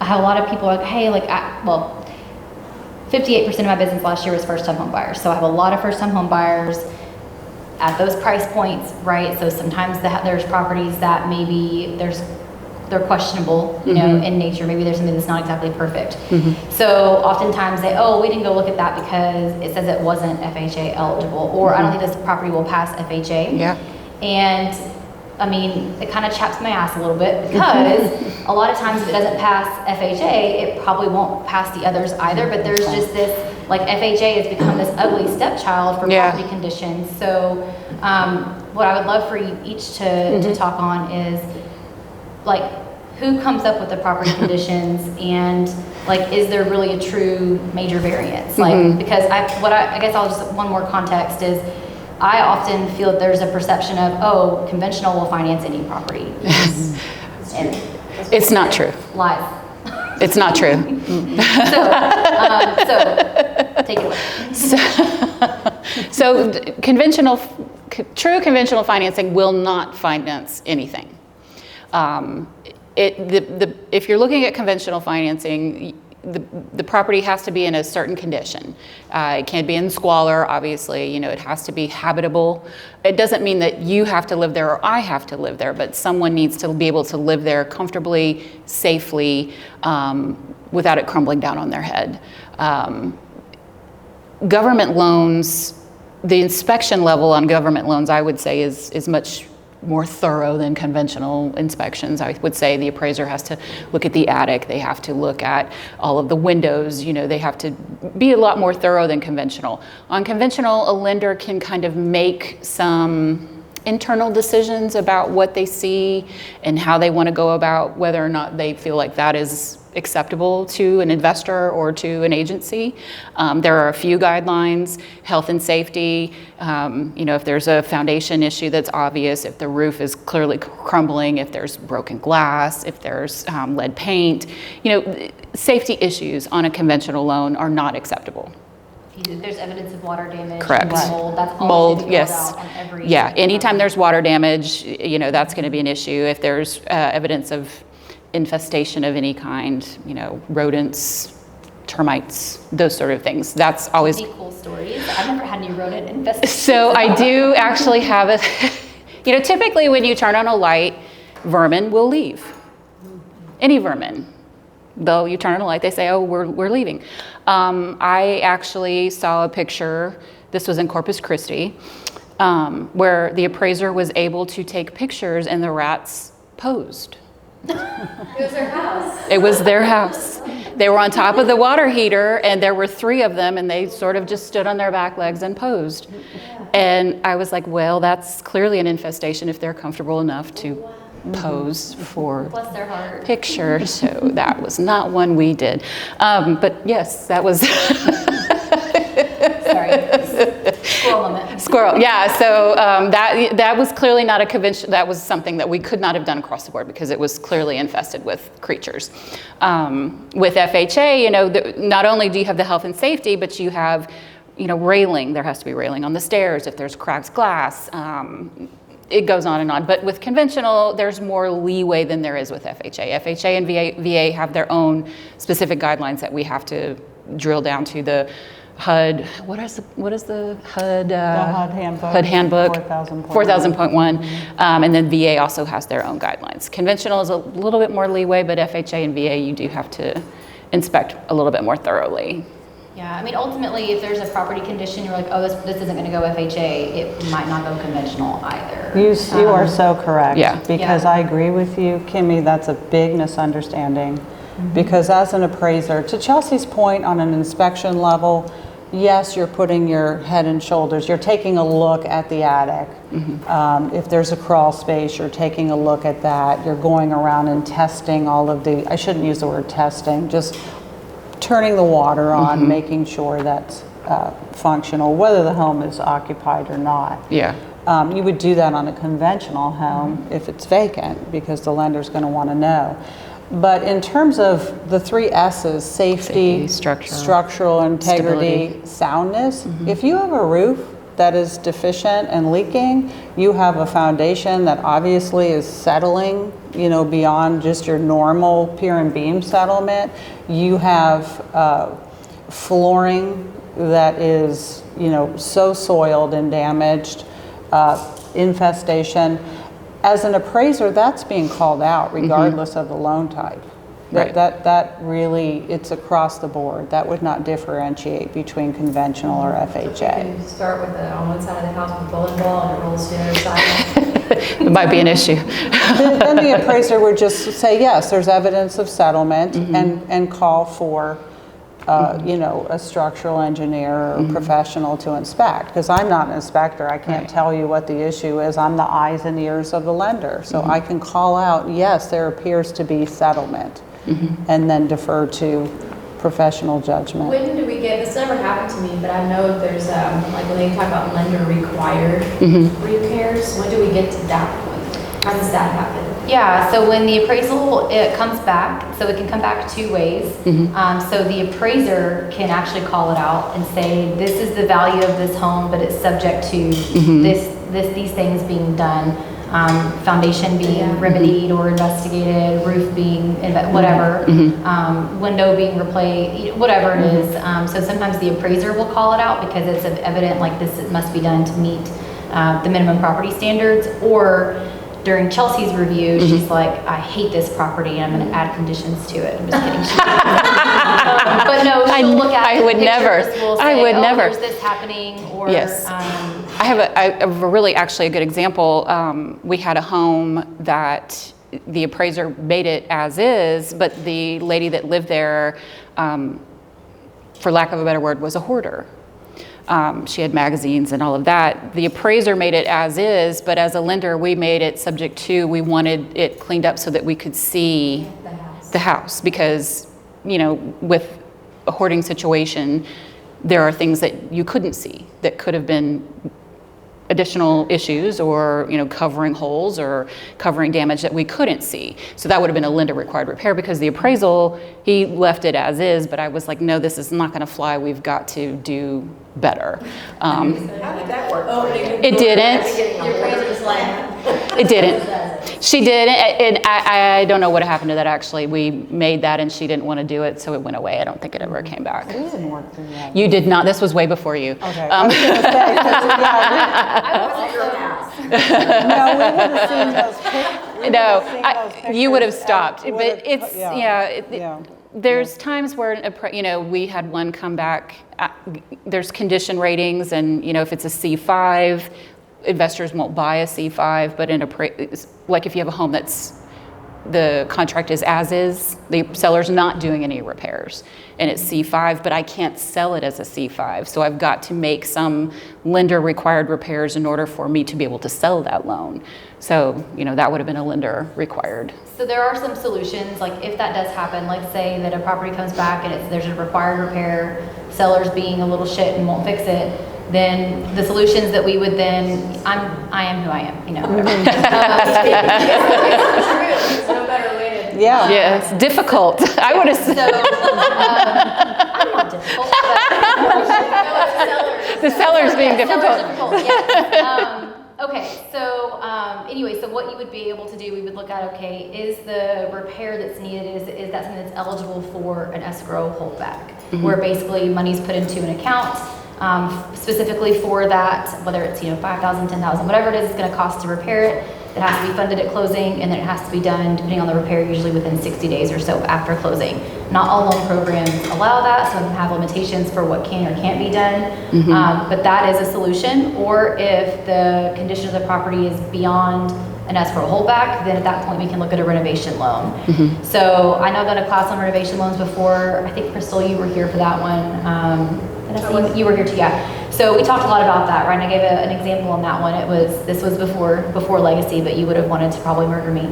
I have a lot of people like, hey, 58% of my business last year was first-time home buyers. So I have a lot of first-time home buyers at those price points, right? So sometimes there's properties that maybe they're questionable, in nature. Maybe there's something that's not exactly perfect. So oftentimes we didn't go look at that because it says it wasn't FHA eligible, or I don't think this property will pass FHA. Yeah. And it kind of chaps my ass a little bit, because a lot of times if it doesn't pass FHA, it probably won't pass the others either. But there's just this, FHA has become this ugly stepchild for property conditions. So what I would love for you each to talk on is, who comes up with the property conditions, and is there really a true major variance? Because I guess I'll just, one more context is, I often feel that there's a perception of, conventional will finance any property. And it's not true. Lies. It's not true. So take it away. So true conventional financing will not finance anything. If you're looking at conventional financing, the property has to be in a certain condition. It can't be in squalor, obviously. It has to be habitable. It doesn't mean that you have to live there or I have to live there, but someone needs to be able to live there comfortably, safely, without it crumbling down on their head. Government loans, the inspection level on government loans, I would say, is much more thorough than conventional inspections. I would say the appraiser has to look at the attic, they have to look at all of the windows, they have to be a lot more thorough than conventional. On conventional, a lender can kind of make some internal decisions about what they see and how they want to go about whether or not they feel like that is acceptable to an investor or to an agency. There are a few guidelines: health and safety, if there's a foundation issue that's obvious, if the roof is clearly crumbling, if there's broken glass, if there's lead paint, safety issues on a conventional loan are not acceptable. If there's evidence of water damage, correct. Mold, that's all mold, yes. Out on every anytime there's water damage, that's going to be an issue. If there's evidence of infestation of any kind, rodents, termites, those sort of things. That's always cool stories. I've never had any rodent infestation. So I do actually have a, typically when you turn on a light, vermin will leave. Any vermin. Though you turn on a light, they say, oh, we're leaving. I actually saw a picture, this was in Corpus Christi, where the appraiser was able to take pictures and the rats posed. It was their house. It was their house. They were on top of the water heater, and there were 3 of them, and they sort of just stood on their back legs and posed. And I was like, well, that's clearly an infestation if they're comfortable enough to pose for Bless their heart. pictures. So that was not one we did. But yes, that was Sorry. Squirrel moment. squirrel. Yeah. So that was clearly not a convention. That was something that we could not have done across the board because it was clearly infested with creatures. With FHA, not only do you have the health and safety, but you have, railing. There has to be railing on the stairs if there's cracked glass. It goes on and on. But with conventional, there's more leeway than there is with FHA. FHA and VA have their own specific guidelines that we have to drill down to. The HUD, what is the HUD? The HUD handbook. HUD handbook. 4000.1. 4000.1. And then VA also has their own guidelines. Conventional is a little bit more leeway, but FHA and VA, you do have to inspect a little bit more thoroughly. Yeah, I mean, ultimately, if there's a property condition, you're like, oh, this isn't going to go FHA, it might not go conventional either. You are so correct. Yeah. Because Yeah. I agree with you, Kimmy, that's a big misunderstanding. Because as an appraiser, to Chelsea's point on an inspection level, yes, you're putting your head and shoulders, you're taking a look at the attic. If there's a crawl space, you're taking a look at that. You're going around and testing all of the, I shouldn't use the word testing, just turning the water on, making sure that's functional, whether the home is occupied or not. Yeah. You would do that on a conventional home if it's vacant, because the lender's going to want to know. But in terms of the 3 S's, safety, structural integrity, stability, soundness, if you have a roof that is deficient and leaking, you have a foundation that obviously is settling, beyond just your normal pier and beam settlement. You have flooring that is, so soiled and damaged, infestation. As an appraiser, that's being called out regardless of the loan type. Right. That really, it's across the board. That would not differentiate between conventional or FHA. You start with on one side of the house with a bowling ball and it rolls to the other side. It might be an issue. Then the appraiser would just say, yes, there's evidence of settlement, and call for a structural engineer or professional to inspect. Because I'm not an inspector, I can't tell you what the issue is. I'm the eyes and ears of the lender. So I can call out, yes, there appears to be settlement, and then defer to professional judgment. When do we get, this never happened to me, but I know there's, like when they talk about lender required repairs, when do we get to that point? How does that happen? Yeah, so when the appraisal, it comes back, so it can come back 2 ways. So the appraiser can actually call it out and say, this is the value of this home, but it's subject to these things being done. Foundation being remedied or investigated, roof being, whatever, window being replaced, whatever it is. So sometimes the appraiser will call it out because it's evident like this must be done to meet the minimum property standards, or during Chelsea's review, she's like, I hate this property and I'm going to add conditions to it. I'm just kidding. But no, she'll look at I would never. Say, I would never. There's this happening, or Yes. I have a really actually a good example. We had a home that the appraiser made it as is, but the lady that lived there, for lack of a better word, was a hoarder. She had magazines and all of that. The appraiser made it as is, but as a lender, we made it subject to, we wanted it cleaned up so that we could see the house. Because, with a hoarding situation, there are things that you couldn't see that could have been additional issues, or covering holes or covering damage that we couldn't see. So that would have been a lender required repair, because the appraisal, he left it as is, but I was like, no, this is not going to fly. We've got to do better. How did that work? It didn't. Your appraiser's like, It didn't. She did, and I don't know what happened to that actually. We made that and she didn't want to do it, so it went away. I don't think it ever came back. We didn't work through that. You did not. This was way before you. Okay. I was gonna say, 'cause, I wasn't your house. no, we would have seen those pictures. You would have stopped. But it's, yeah. There's times where, we had one come back, there's condition ratings, and, if it's a C5, investors won't buy a C5, but like if you have a home that's the contract is as is, the seller's not doing any repairs, and it's C5, but I can't sell it as a C5. So I've got to make some lender required repairs in order for me to be able to sell that loan. So, you know, that would have been a lender required. So there are some solutions, like if that does happen, like say that a property comes back and there's a required repair, seller's being a little shit and won't fix it, then the solutions that we would then, I am who I am, you know. There's no better way to. Yeah. Yeah, it's difficult. I would have So, said. I'm not difficult, but. The seller's being difficult. Seller's difficult, yes. Okay, so anyway, so what you would be able to do, we would look at, okay, is the repair that's needed, is that something that's eligible for an escrow holdback? Where basically money's put into an account specifically for that, whether it's, you know, $5,000, $10,000, whatever it is it's gonna cost to repair it. It has to be funded at closing, and then it has to be done, depending on the repair, usually within 60 days or so after closing. Not all loan programs allow that, some of them have limitations for what can or can't be done, but that is a solution. Or if the condition of the property is beyond an escrow holdback, then at that point we can look at a renovation loan. So I know I've done a class on renovation loans before. I think Crystal, you were here for that one. You were here too, yeah. So we talked a lot about that, right? And I gave an example on that one. This was before Legacy, but you would have wanted to probably murder me.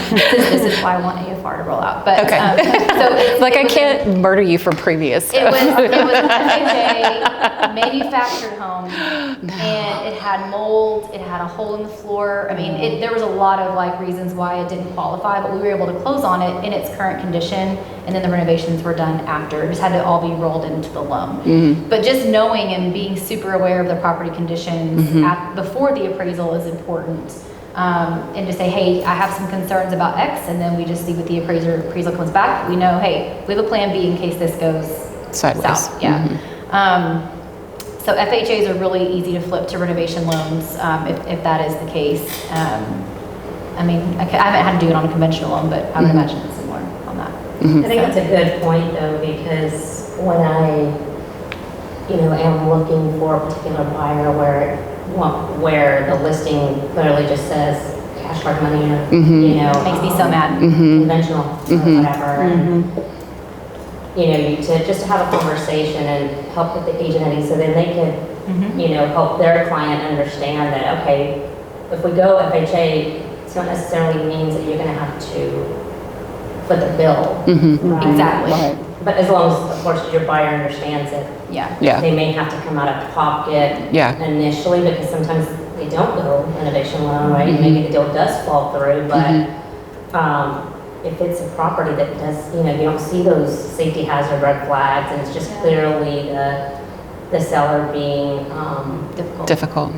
This is why I want AFR to roll out. But Okay. I can't murder you for previous stuff. It was an FHA manufactured home, and it had mold, it had a hole in the floor. I mean, there was a lot of like reasons why it didn't qualify, but we were able to close on it in its current condition, and then the renovations were done after. It just had to all be rolled into the loan. But just knowing and being super aware of the property conditions before the appraisal is important. And to say, hey, I have some concerns about X, and then we just see what the appraisal comes back. We know, hey, we have a plan B in case this goes Sideways. south. Yeah. So FHAs are really easy to flip to renovation loans if that is the case. I mean, I haven't had to do it on a conventional loan, but I would imagine it's similar on that. I think that's a good point though, because when I, am looking for a particular buyer where the listing clearly just says cash hard money or, Makes me so mad. conventional or whatever. To just have a conversation and help with the agent entity so then they could, help their client understand that, okay, if we go FHA, it's not necessarily means that you're going to have to foot the bill. Right? Exactly. Right. But as long as, of course, your buyer understands it, Yeah. they may have to come out of pocket initially because sometimes they don't go renovation loan, right? Maybe the deal does fall through, but if it's a property that does, you don't see those safety hazard red flags and it's just clearly the seller being Difficult.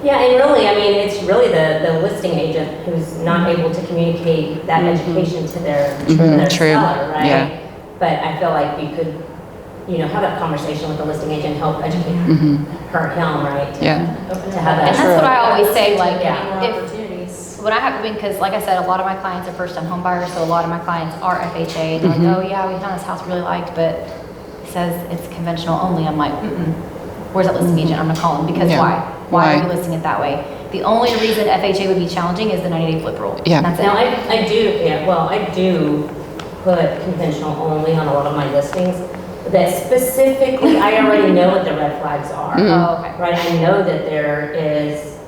Yeah, and really, it's really the listing agent who's not able to communicate that education to their seller, right? Yeah. But I feel like you could, have that conversation with the listing agent, help educate him, right? To have that. And that's what I always say, like, More if, opportunities. when I have, because like I said, a lot of my clients are first-time home buyers, so a lot of my clients are FHA. They're like, oh yeah, we found this house we really liked, but it says it's conventional only. I'm like, where's that listing agent? I'm gonna call him, because why? Why are you listing it that way? The only reason FHA would be challenging is the 90-day flip rule. Yeah. And that's it. Now, I do put conventional only on a lot of my listings, that specifically, I already know what the red flags are. Oh, okay. Right, I know that there is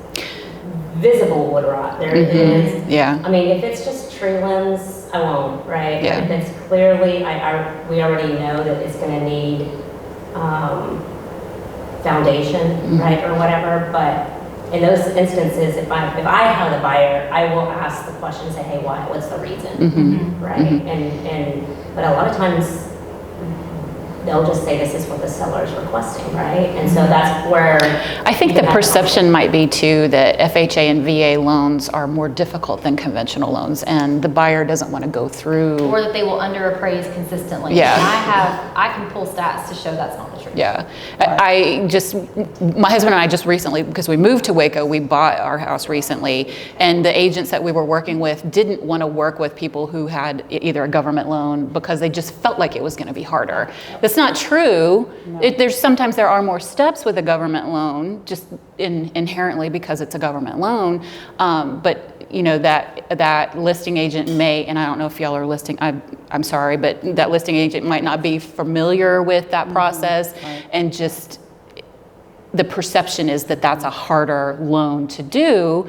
visible wood rot, there is, if it's just tree limbs, I won't, right? Yeah. If it's clearly, we already know that it's gonna need, foundation, right, or whatever, but in those instances, if I have the buyer, I will ask the question, say, hey, what's the reason, right? But a lot of times, they'll just say this is what the seller is requesting, right? And so that's where I think the perception might be too that FHA and VA loans are more difficult than conventional loans, and the buyer doesn't want to go through. Or that they will underappraise consistently. Yeah. And I can pull stats to show that's not the truth. Yeah, my husband and I just recently, because we moved to Waco, we bought our house recently, and the agents that we were working with didn't want to work with people who had either a government loan because they just felt like it was going to be harder. That's not true. No. Sometimes there are more steps with a government loan, just inherently because it's a government loan. But you know, that listing agent may, and I don't know if y'all are listing, I'm sorry, but that listing agent might not be familiar with that process, and just the perception is that that's a harder loan to do.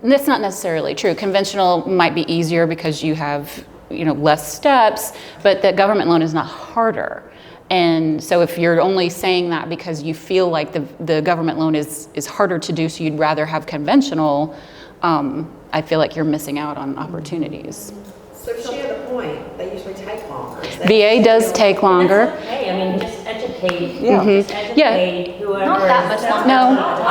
And that's not necessarily true. Conventional might be easier because you have, you know, less steps, but the government loan is not harder. And so if you're only saying that because you feel like the government loan is harder to do, so you'd rather have conventional, I feel like you're missing out on opportunities. So she had a point, they usually take longer. VA does take longer. Hey, I mean, just educate. Yeah. Just educate whoever. Not that much longer. No.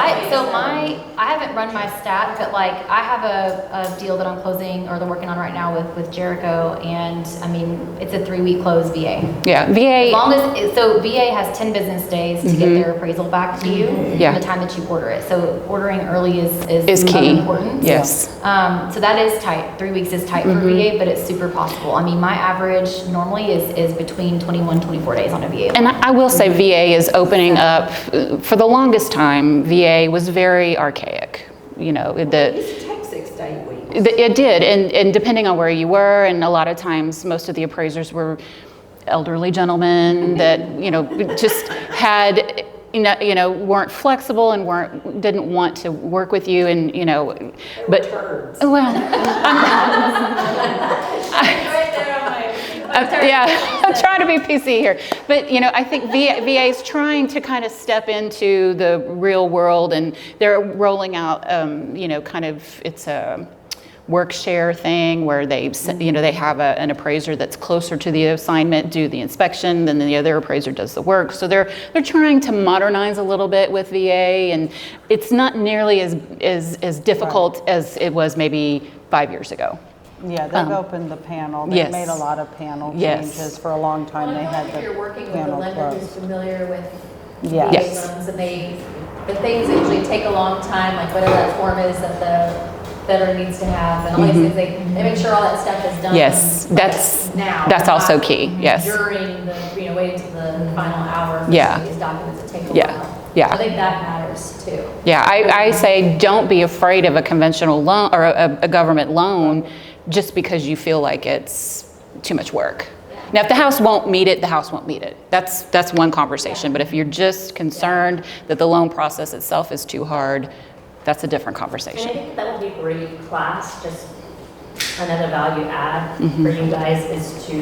I haven't run my stat, but like I have a deal that I'm closing or they're working on right now with Jericho, and I mean it's a 3-week close VA. Yeah, VA. As long as so VA has 10 business days to get their appraisal back to you Yeah. from the time that you order it. So ordering early is key. important. Yes. So that is tight. 3 weeks is tight for VA, but it's super possible. I mean, my average normally is between 21, 24 days on a VA. And I will say VA is opening up. For the longest time, VA was very archaic. You know, It used to take 6 to 8 weeks. it did, and depending on where you were, and a lot of times most of the appraisers were elderly gentlemen that, you know, just had, you know, weren't flexible and didn't want to work with you, and, you know, but, well, I'm trying to be PC here, but you know, I think VA is trying to kind of step into the real world, and they're rolling out, you know, kind of, it's a work share thing where they, you know, they have an appraiser that's closer to the assignment, do the inspection, then the other appraiser does the work. So they're trying to modernize a little bit with VA, and it's not nearly as difficult as it was maybe 5 years ago. Yeah, they've opened the panel. They've yes. made a lot of panel Yes. changes. For a long time. Well, They I feel had like the if you're working with a panel lender who's closed. familiar with Yes. Yes. loans, and the things that usually take a long time, like whatever that form is that the debtor needs to have, and all these things, they make sure all that stuff is done. Yes, now. that's also not key, yes. During the, you know, waiting to the final hour for Yeah. these documents that take a Yeah. while. Yeah. I think that matters too. Yeah, I say don't be afraid of a conventional loan or a government loan just because you feel like it's too much work. Now, if the house won't meet it, the house won't meet it. That's one conversation. But if you're just concerned that the loan process itself is too hard, that's a different And I conversation. think that would be a great class, just another value add for you guys is to,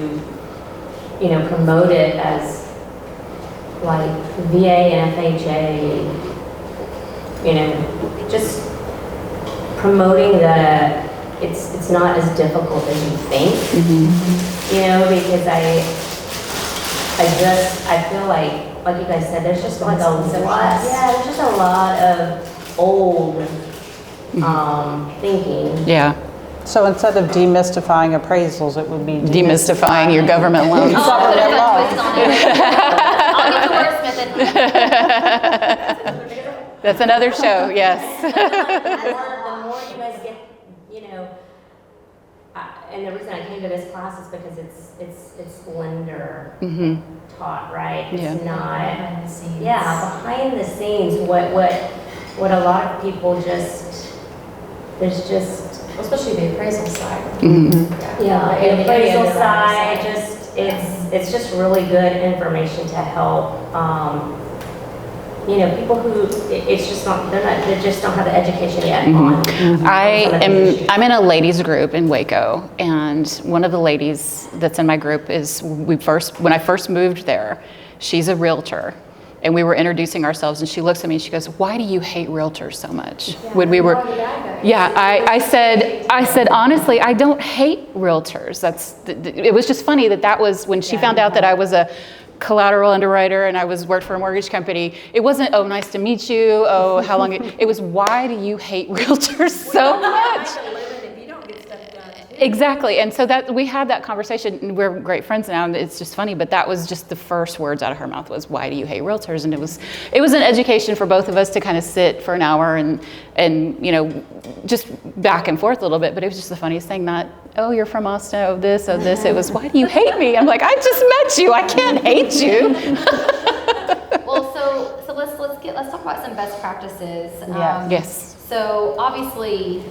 you know, promote it as like VA and FHA, you know, just promoting that it's not as difficult as you think, you know, because I feel like you guys said, there's just like a lot, there's just a lot of old thinking. Yeah, So instead of demystifying appraisals, it would be demystifying your government loans. Oh, I'll put a twist on it. I'll get the wordsmith. That's another show, yes. The more you guys get, you know, and the reason I came to this class is because it's lender taught, right? Yeah. It's not, Behind the scenes. behind the scenes, what a lot of people just, there's just, Especially the appraisal side. yeah, And the appraisal the side, side. just, it's just really good information to help, you know, people who, it's just not, they just don't have the education yet on. I'm in a ladies group in Waco, and one of the ladies that's in my group is, when I first moved there, she's a realtor. And we were introducing ourselves, and she looks at me and she goes, "Why do you hate realtors so much?" When we were, I said, honestly, I don't hate realtors. It was just funny that was when she found out that I was a collateral underwriter and I worked for a mortgage company. It wasn't, "Oh, nice to meet you. Oh, how long?" It was, "Why do you hate realtors so much?" Exactly, and so that we had that conversation, and we're great friends now, and it's just funny, but that was just the first words out of her mouth was, "Why do you hate realtors?" And it was an education for both of us to kind of sit for an hour and you know, just back and forth a little bit, but it was just the funniest thing, not, "Oh, you're from Austin, oh this, oh this." It was, "Why do you hate me?" I'm like, "I just met you, I can't hate you." Well, so let's talk about some best practices. Yeah. Yes. So obviously,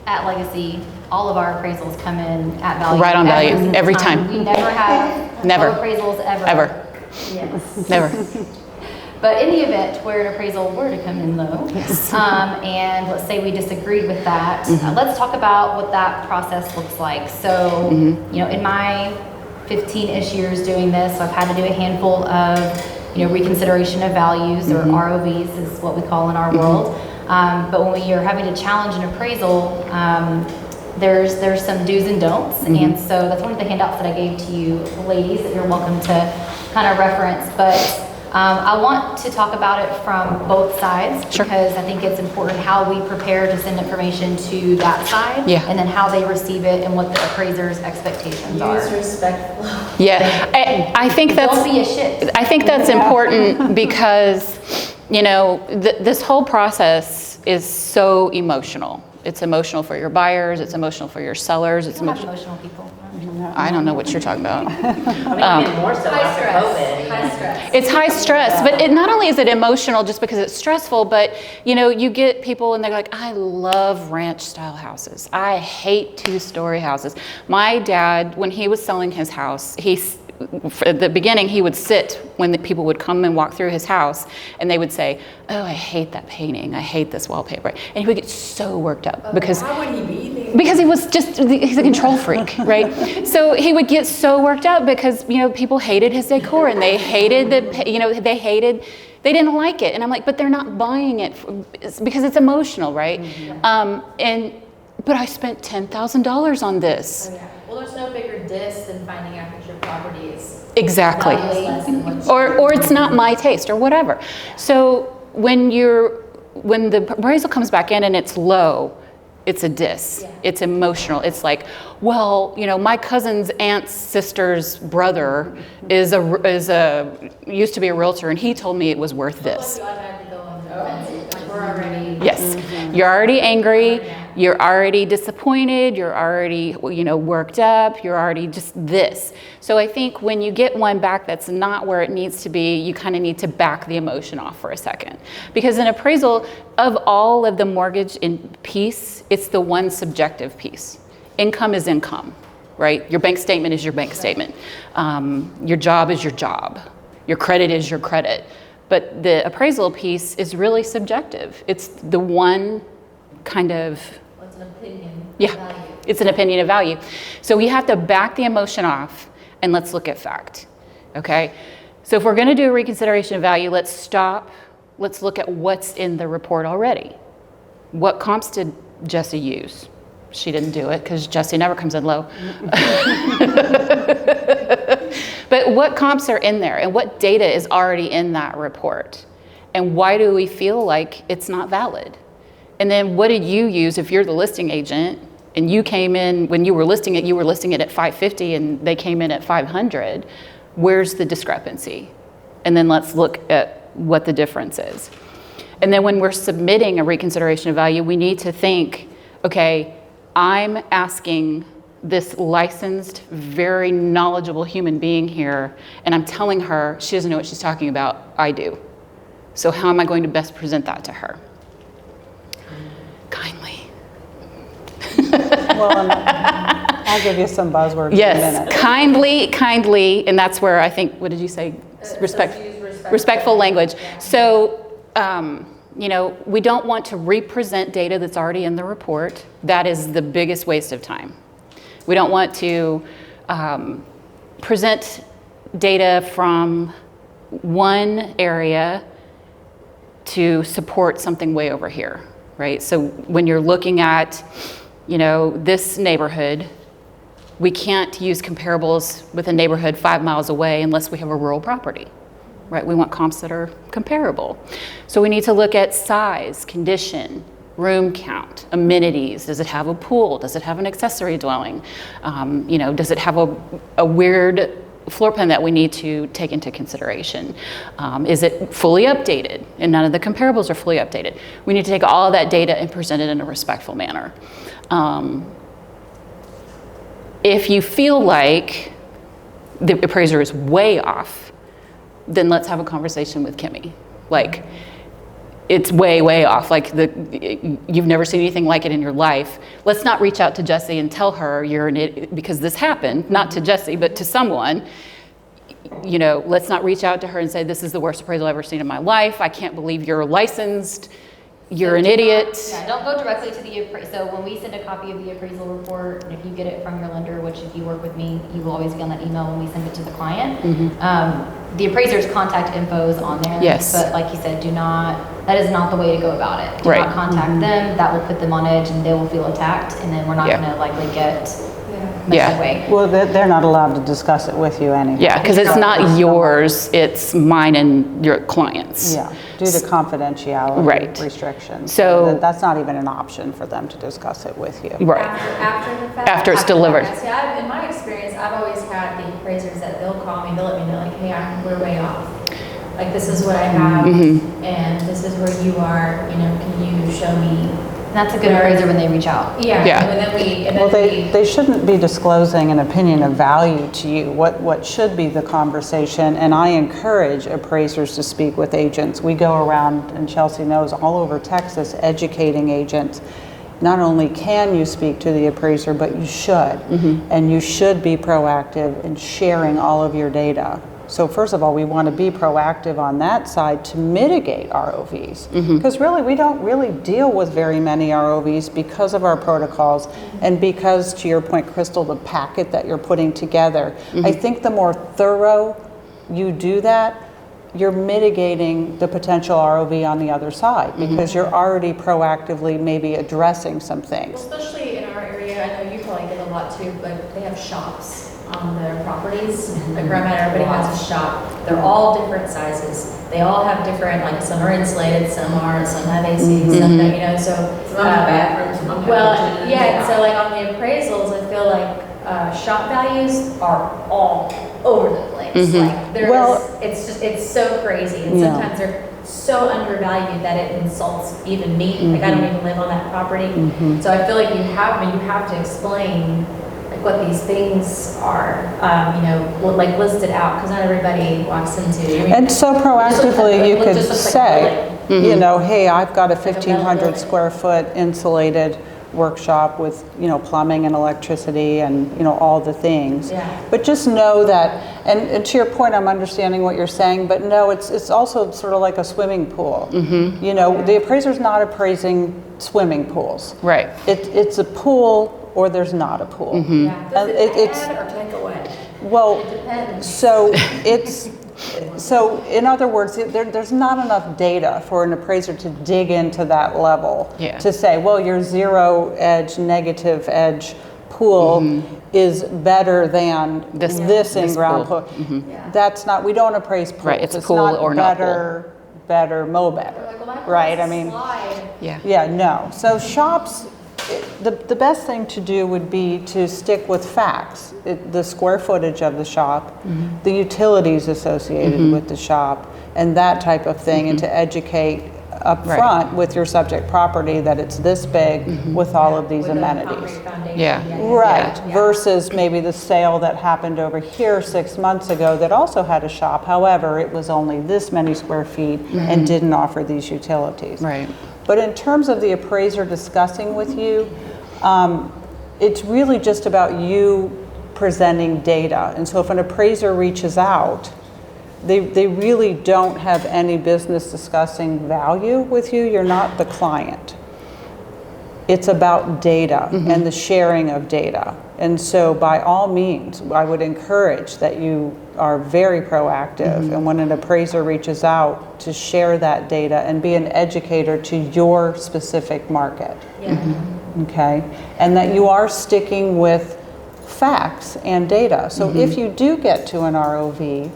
at Legacy, all of our appraisals come in at value. Right on value, every time. We never have Never. low appraisals ever. Ever. Yes. Never. But in the event where an appraisal were to come in low, and let's say we disagreed with that, let's talk about what that process looks like. So, you know, in my 15-ish years doing this, I've had to do a handful of, you know, reconsideration of values, or ROVs is what we call in our world. But when we are having to challenge an appraisal, there's some do's and don'ts, and so that's one of the handouts that I gave to you ladies that you're welcome to kind of reference. But I want to talk about it from both sides, because I think it's important how we prepare to send information to that side, and then how they receive it and what the appraiser's expectations are. Use respectful. Yeah, I think that's. Don't be a shit. I think that's important because, you know, this whole process is so emotional. It's emotional for your buyers. It's emotional for your sellers. It's emotional people. I don't know what you're talking about. I mean, even more so after COVID. High stress. It's high stress, but not only is it emotional just because it's stressful, but you know, you get people and they're like, I love ranch style houses. I hate 2-story houses. My dad, when he was selling his house, at the beginning, he would sit when the people would come and walk through his house, and they would say, oh, I hate that painting. I hate this wallpaper. And he would get so worked up because Why would he be there? because he was he's a control freak, right? So he would get so worked up because, you know, people hated his decor, and they hated they didn't like it. And I'm like, but they're not buying it because it's emotional, right? But I spent $10,000 on this. Oh, yeah. Well, there's no bigger diss than finding out that your property is Exactly. less than what you Or it's not my taste or whatever. So when the appraisal comes back in and it's low, it's a diss. Yeah. It's emotional. It's like, well, you know, my cousin's aunt's sister's brother used to be a realtor, and he told me it was worth this. You automatically go on the defensive. Like, we're already. Yes, you're already angry. You're already disappointed. You're already, you know, worked up. You're already just this. So I think when you get one back that's not where it needs to be, you kind of need to back the emotion off for a second. Because an appraisal of all of the mortgage piece, it's the one subjective piece. Income is income, right? Your bank statement is your bank statement. Your job is your job. Your credit is your credit. But the appraisal piece is really subjective. It's the one kind of... What's an opinion? Yeah, Value. it's an opinion of value. So we have to back the emotion off, and let's look at fact, okay? So if we're gonna do a reconsideration of value, let's stop, let's look at what's in the report already. What comps did Jesse use? She didn't do it, because Jesse never comes in low. But what comps are in there, and what data is already in that report? And why do we feel like it's not valid? And then what did you use if you're the listing agent and you came in, when you were listing it at 550 and they came in at 500, where's the discrepancy? And then let's look at what the difference is. And then when we're submitting a reconsideration of value, we need to think, okay, I'm asking this licensed, very knowledgeable human being here, and I'm telling her she doesn't know what she's talking about. I do. So how am I going to best present that to her? Kindly. Well, I'll give you some buzzwords in a minute. Yes, kindly, and that's where I think, what did you say? Respectful language. Yeah. So, you know, we don't want to represent data that's already in the report. That is the biggest waste of time. We don't want to present data from one area to support something way over here, right? So when you're looking at, you know, this neighborhood, we can't use comparables with a neighborhood 5 miles away unless we have a rural property, right? We want comps that are comparable. So we need to look at size, condition, room count, amenities. Does it have a pool? Does it have an accessory dwelling? You know, does it have a weird floor plan that we need to take into consideration? Is it fully updated? And none of the comparables are fully updated. We need to take all of that data and present it in a respectful manner. If you feel like the appraiser is way off, then let's have a conversation with Kimmy. Like, it's way, way off. Like you've never seen anything like it in your life. Let's not reach out to Jesse and tell her you're an idiot because this happened, not to Jesse, but to someone. You know, let's not reach out to her and say, this is the worst appraisal I've ever seen in my life. I can't believe you're licensed. You're an idiot. Yeah, don't go directly to the appraisal. So when we send a copy of the appraisal report, and if you get it from your lender, which if you work with me, you will always be on that email when we send it to the client. The appraiser's contact info is on there. Yes. But like you said, that is not the way to go about it. Do Right. not contact them. That will put them on edge and they will feel attacked, and then we're not Yeah. going to likely get much Yeah. way. Well, they're not allowed to discuss it with you anyway. Yeah, because it's not yours, it's mine and your client's. Yeah, due to confidentiality Right. restrictions. So- that's not even an option for them to discuss it with you. Right. After the fact? After it's delivered. See, in my experience, I've always had the appraisers that they'll call me, they'll let me know, like, hey, we're way off. Like, this is what I have, and this is where you are, you know, can you show me? That's a good appraiser when they reach out. Yeah. Well, they shouldn't be disclosing an opinion of value to you. What should be the conversation, and I encourage appraisers to speak with agents. We go around, and Chelsea knows, all over Texas educating agents. Not only can you speak to the appraiser, but you should. And you should be proactive in sharing all of your data. So first of all, we want to be proactive on that side to mitigate ROVs. Because really, we don't really deal with very many ROVs because of our protocols and because, to your point, Crystal, the packet that you're putting together. I think the more thorough you do that, you're mitigating the potential ROV on the other side because you're already proactively maybe addressing some things. Especially in our area, I know you probably get a lot too, but they have shops on their properties. Like around everybody has a shop. They're all different sizes. They all have different, like some are insulated, some aren't, some have AC, some don't, you know, so. Some have bathrooms, some have Well, kitchens. yeah, so like on the appraisals, I feel like shop values are all over the place. Like Well- it's so crazy. And Yeah. sometimes they're so undervalued that it insults even me. Like I don't even live on that property. So I feel like you have to explain like what these things are, you know, like listed out, because not everybody walks into. And so proactively you could just looks like say, you know, hey, I've got a a metal 1,500 building. square foot insulated workshop with, you know, plumbing and electricity and, you know, all the things. Yeah. But just know that, and to your point, I'm understanding what you're saying, but no, it's also sort of like a swimming pool. You know, the appraiser's not appraising swimming pools. Right. It's a pool or there's not a pool. Yeah. Does And it it's, add or take away? well, Depends. so in other words, there's not enough data for an appraiser to dig into that level to say, well, your zero edge, negative edge pool is better than this in-ground pool. That's not, we don't appraise pools. Right, it's a pool or not better, better, mo better. Right, I mean, yeah, no. So shops, the best thing to do would be to stick with facts. The square footage of the shop, the utilities associated with the shop, and that type of thing, and to educate up front with your subject property that it's this big with all of these With a amenities. concrete foundation. Yeah. Right, versus maybe the sale that happened over here 6 months ago that also had a shop. However, it was only this many square feet and didn't offer these utilities. Right. But in terms of the appraiser discussing with you, it's really just about you presenting data. And so if an appraiser reaches out, they really don't have any business discussing value with you. You're not the client. It's about data and the sharing of data. And so by all means, I would encourage that you are very proactive and when an appraiser reaches out to share that data and be an educator to your specific market. Okay? And that you are sticking with facts and data. So if you do get to an ROV,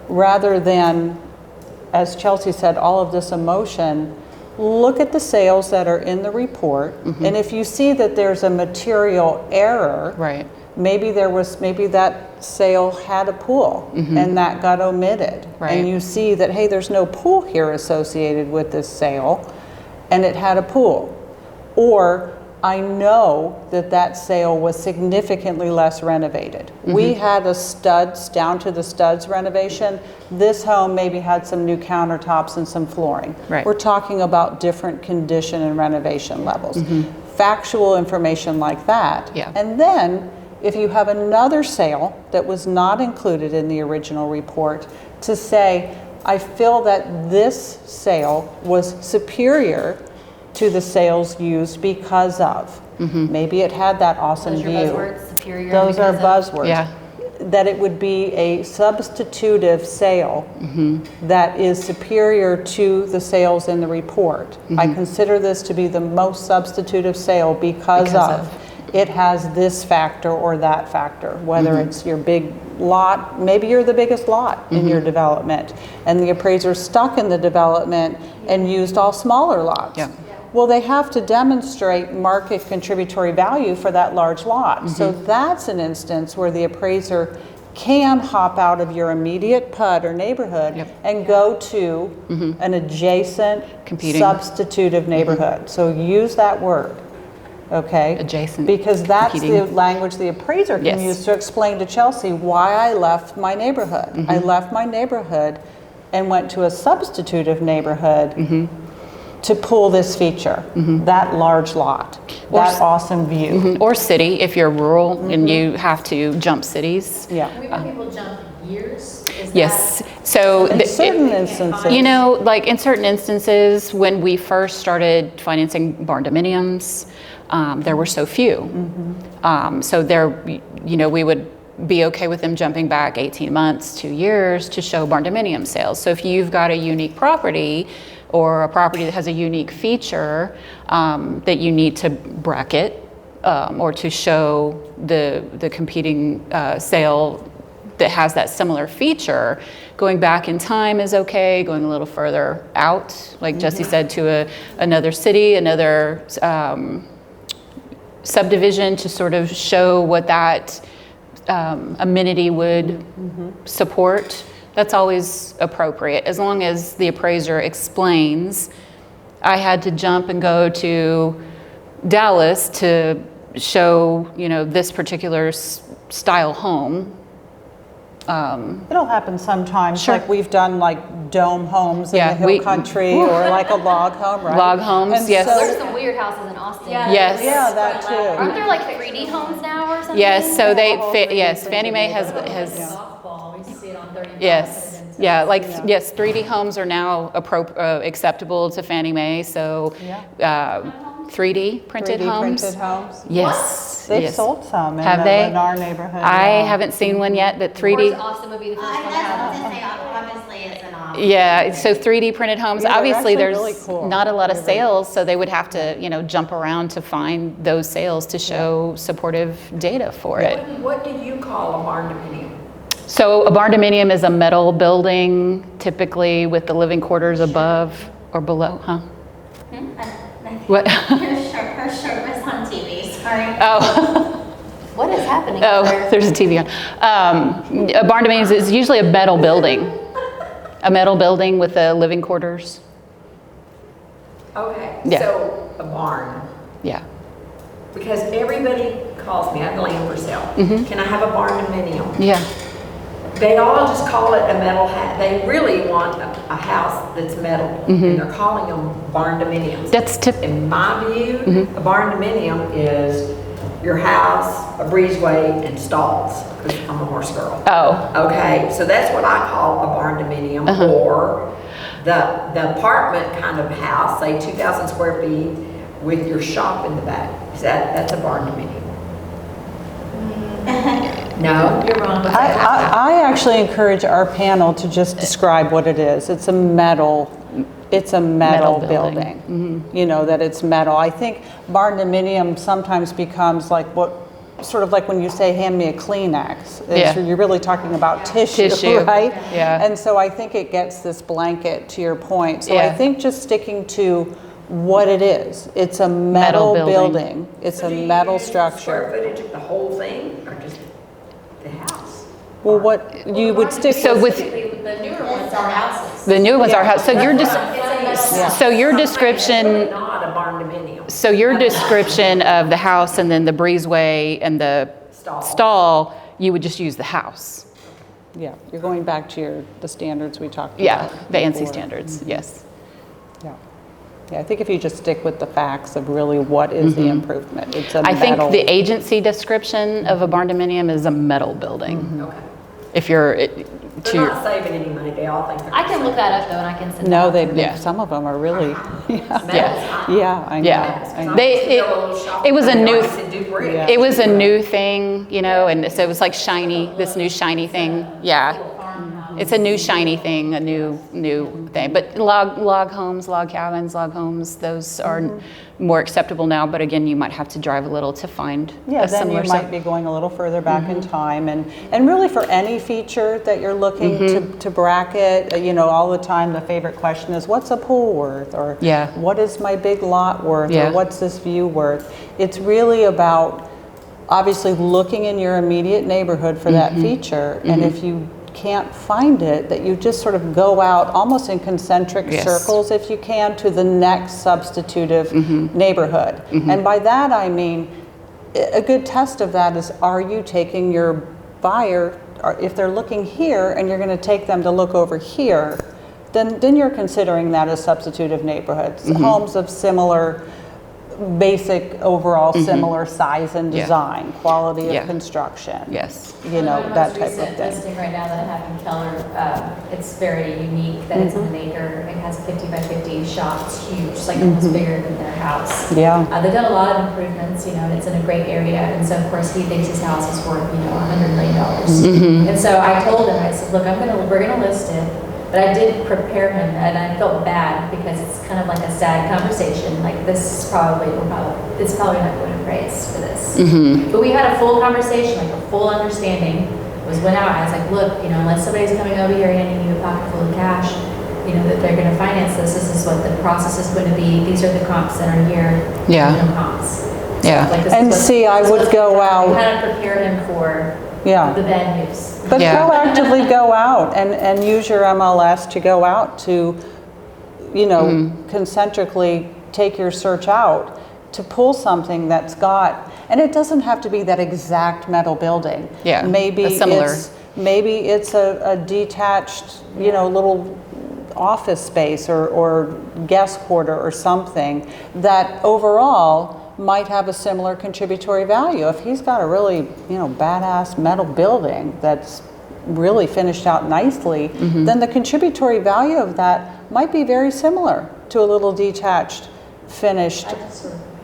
rather than, as Chelsea said, all of this emotion, look at the sales that are in the report, and if you see that there's a material error, maybe that sale had a pool and that got omitted, and you see that, hey, there's no pool here associated with this sale, and it had a pool. Or I know that that sale was significantly less renovated. We had a studs, down to the studs renovation. This home maybe had some new countertops and some flooring. Right. We're talking about different condition and renovation levels. Factual information like that. Yeah. And then if you have another sale that was not included in the original report, to say, I feel that this sale was superior to the sales used because of. Maybe it had that awesome Those view. are buzzwords, superior. Those are because of. buzzwords. Yeah. That it would be a substitutive sale that is superior to the sales in the report. I consider this to be the most substitutive sale because of. It has this factor or that factor, whether it's your big lot, maybe you're the biggest lot in your development, and the appraiser stuck in the development and used all smaller lots. Yeah. Well, they have to demonstrate market contributory value for that large lot. So that's an instance where the appraiser can hop out of your immediate PUD or neighborhood and go to an adjacent Competing. substitutive neighborhood. So use that word. Okay? Adjacent, Because that's competing. the language the appraiser can Yes. use to explain to Chelsea why I left my neighborhood. I left my neighborhood and went to a substitutive neighborhood to pull this feature, that large lot, that awesome view. Or city, if you're rural and you have to jump cities. Yeah. We've had people jump years. Is Yes. So In certain instances. you know, like in certain instances, when we first started financing barn dominiums, there were so few. So there, you know, we would be okay with them jumping back 18 months, 2 years to show barn dominium sales. So if you've got a unique property or a property that has a unique feature that you need to bracket or to show the competing sale that has that similar feature, going back in time is okay, going a little further out, like Jesse said, to another city, another subdivision to sort of show what that amenity would support. That's always appropriate, as long as the appraiser explains, I had to jump and go to Dallas to show, you know, this particular style home. It'll happen sometimes, Sure. like we've done like dome homes in Yeah, the hill country or like a log home, right? Log homes, And yes. so- There's some weird houses in Austin. Yes. Yeah, that too. Aren't there like 3D homes now or something? Yes, so they Yeah, fit, all yes, 3D Fannie Mae has, softball, we see it on 30. yes, yeah, like, yes, 3D homes are now acceptable to Fannie Mae, so 3D printed 3D homes. printed homes. Yes. They've yes. sold some Have they? in our neighborhood. I yeah. haven't seen one yet, but Of course, 3D, Austin would be the first one to That's have what it. to say, obviously, it's an option. yeah, so 3D printed homes, Yeah, they're obviously actually there's really cool. not a lot of They're really sales, so they would have to, you know, jump around to find those sales to show supportive data for it. What do you call a barn dominium? So a barn dominium is a metal building, typically with the living quarters above or below, huh? What? Her shirt was on TV, sorry. Oh, What is happening? oh, there? there's a TV on. A barn dominium is usually a metal building. A metal building with the living quarters. Okay, Yeah. so a barn, Yeah. because everybody calls me, I have land for sale. Can I have a barn dominium? Yeah. They all just call it a metal hat. They really want a house that's metal, and they're calling them barn dominiums. That's In my view, a barn dominium is your house, a breezeway, and stalls, because I'm a horse girl. Oh, Okay, so that's what I call a barn dominium, or the apartment kind of house, say 2,000 square feet with your shop in the back. That's a barn dominium. No? You're wrong. I actually encourage our panel to just describe what it is. It's a metal Metal building. building. You know, that it's metal. I think barn dominium sometimes becomes like what, sort of like when you say, hand me a Kleenex. Yeah. You're really talking about tissue, Tissue, right? yeah. And so I think it gets this blanket to your point. So I Yeah. think just sticking to what it is. It's a metal Metal building. building. It's So a do you metal use structure. Square footage of the whole thing, or just the house? Well, what you would stick So with The newer ones are houses. the new ones are house, so you're just, It's So your It's description, really not a barn dominium. so your description of the house and then the breezeway and the stall, you would just use the house. Yeah, you're going back to the standards we talked about. Yeah, the ANSI before. standards, yes. Yeah. Yeah, I think if you just stick with the facts of really what is the improvement, it's a I think metal. the agency description of a barn dominium is a metal building. Okay. If you're They're not saving any money, they all think they're. I can look that up though, and I can send No, that. they, Yeah. some of them are really, yeah, Yeah. yeah, I know. Yeah. I know. It was a new, Yeah. it was a new thing, you know, and so it was like shiny, this new shiny thing. Yeah. It's a new shiny thing, a new thing. But log homes, log cabins, log homes, those are more acceptable now. But again, you might have to drive a little to find Yeah, a then similar you might be going a little further back in time, and really for any feature that you're looking to bracket, you know, all the time the favorite question is, what's a pool worth? Or Yeah. what is my big lot worth? Yeah. Or what's this view worth? It's really about obviously looking in your immediate neighborhood for that feature, and if you can't find it, that you just sort of go out almost in concentric Yes. circles if you can to the next substitutive neighborhood. And by that I mean, a good test of that is, are you taking your buyer, or if they're looking here and you're going to take them to look over here, then you're considering that as substitutive neighborhoods. Homes of similar basic overall similar size and Yeah. design, quality Yeah. of construction. Yes. You know, My that most type of recent thing. listing right now that I have in Keller, it's very unique that it's on an acre. It has 50 by 50 shop. It's huge. It's like almost bigger than their house. Yeah. They've done a lot of improvements, you know, and it's in a great area. And so, of course, he thinks his house is worth, you know, $100 million. And so I told him, I said, look, we're going to list it. But I did prepare him, and I felt bad because it's kind of like a sad conversation. Like, this is it's probably not going to praise for this. But we had a full conversation, like a full understanding. Was went out. I was like, look, you know, unless somebody's coming over here handing you a pocket full of cash, you know, that they're going to finance this. This is what the process is going to be. These are the comps that are here. Yeah. No comps. Yeah. Like, this And is what- see, I this would was go gonna happen. out- We kind of prepared him for Yeah. the bad news. But Yeah. proactively go out and use your MLS to go out to, you know, concentrically take your search out to pull something that's got, and it doesn't have to be that exact metal building. Yeah, Maybe a similar. it's a detached, you know, little office space or guest quarter or something that overall might have a similar contributory value. If he's got a really, you know, badass metal building that's really finished out nicely, then the contributory value of that might be very similar to a little detached, finished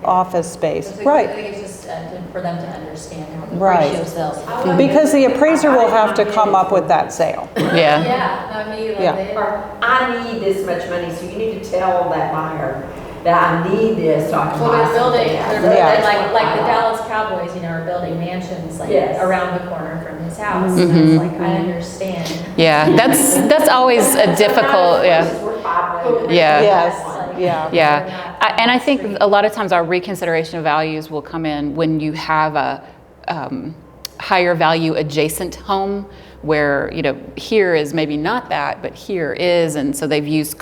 office space. I Right, think it's just for them to understand how the Right. ratio sells. because the appraiser will have to come up with that sale. Yeah. Yeah, I mean, like, Yeah. Or, I need this much money, so you need to tell that buyer that I need this so I can well, buy they're something building, else. they're building, Yeah. like the Dallas Cowboys, you know, are building mansions like Yes. around the corner from his house. And it's like, I understand. Yeah. That's always a difficult, yeah. This is worth $5 million. Yeah. Yes, Like, yeah. Yeah, they're not- and I think a lot of times our reconsideration of values will come in when you have a higher value adjacent home where, you know, here is maybe not that, but here is, and so they've used,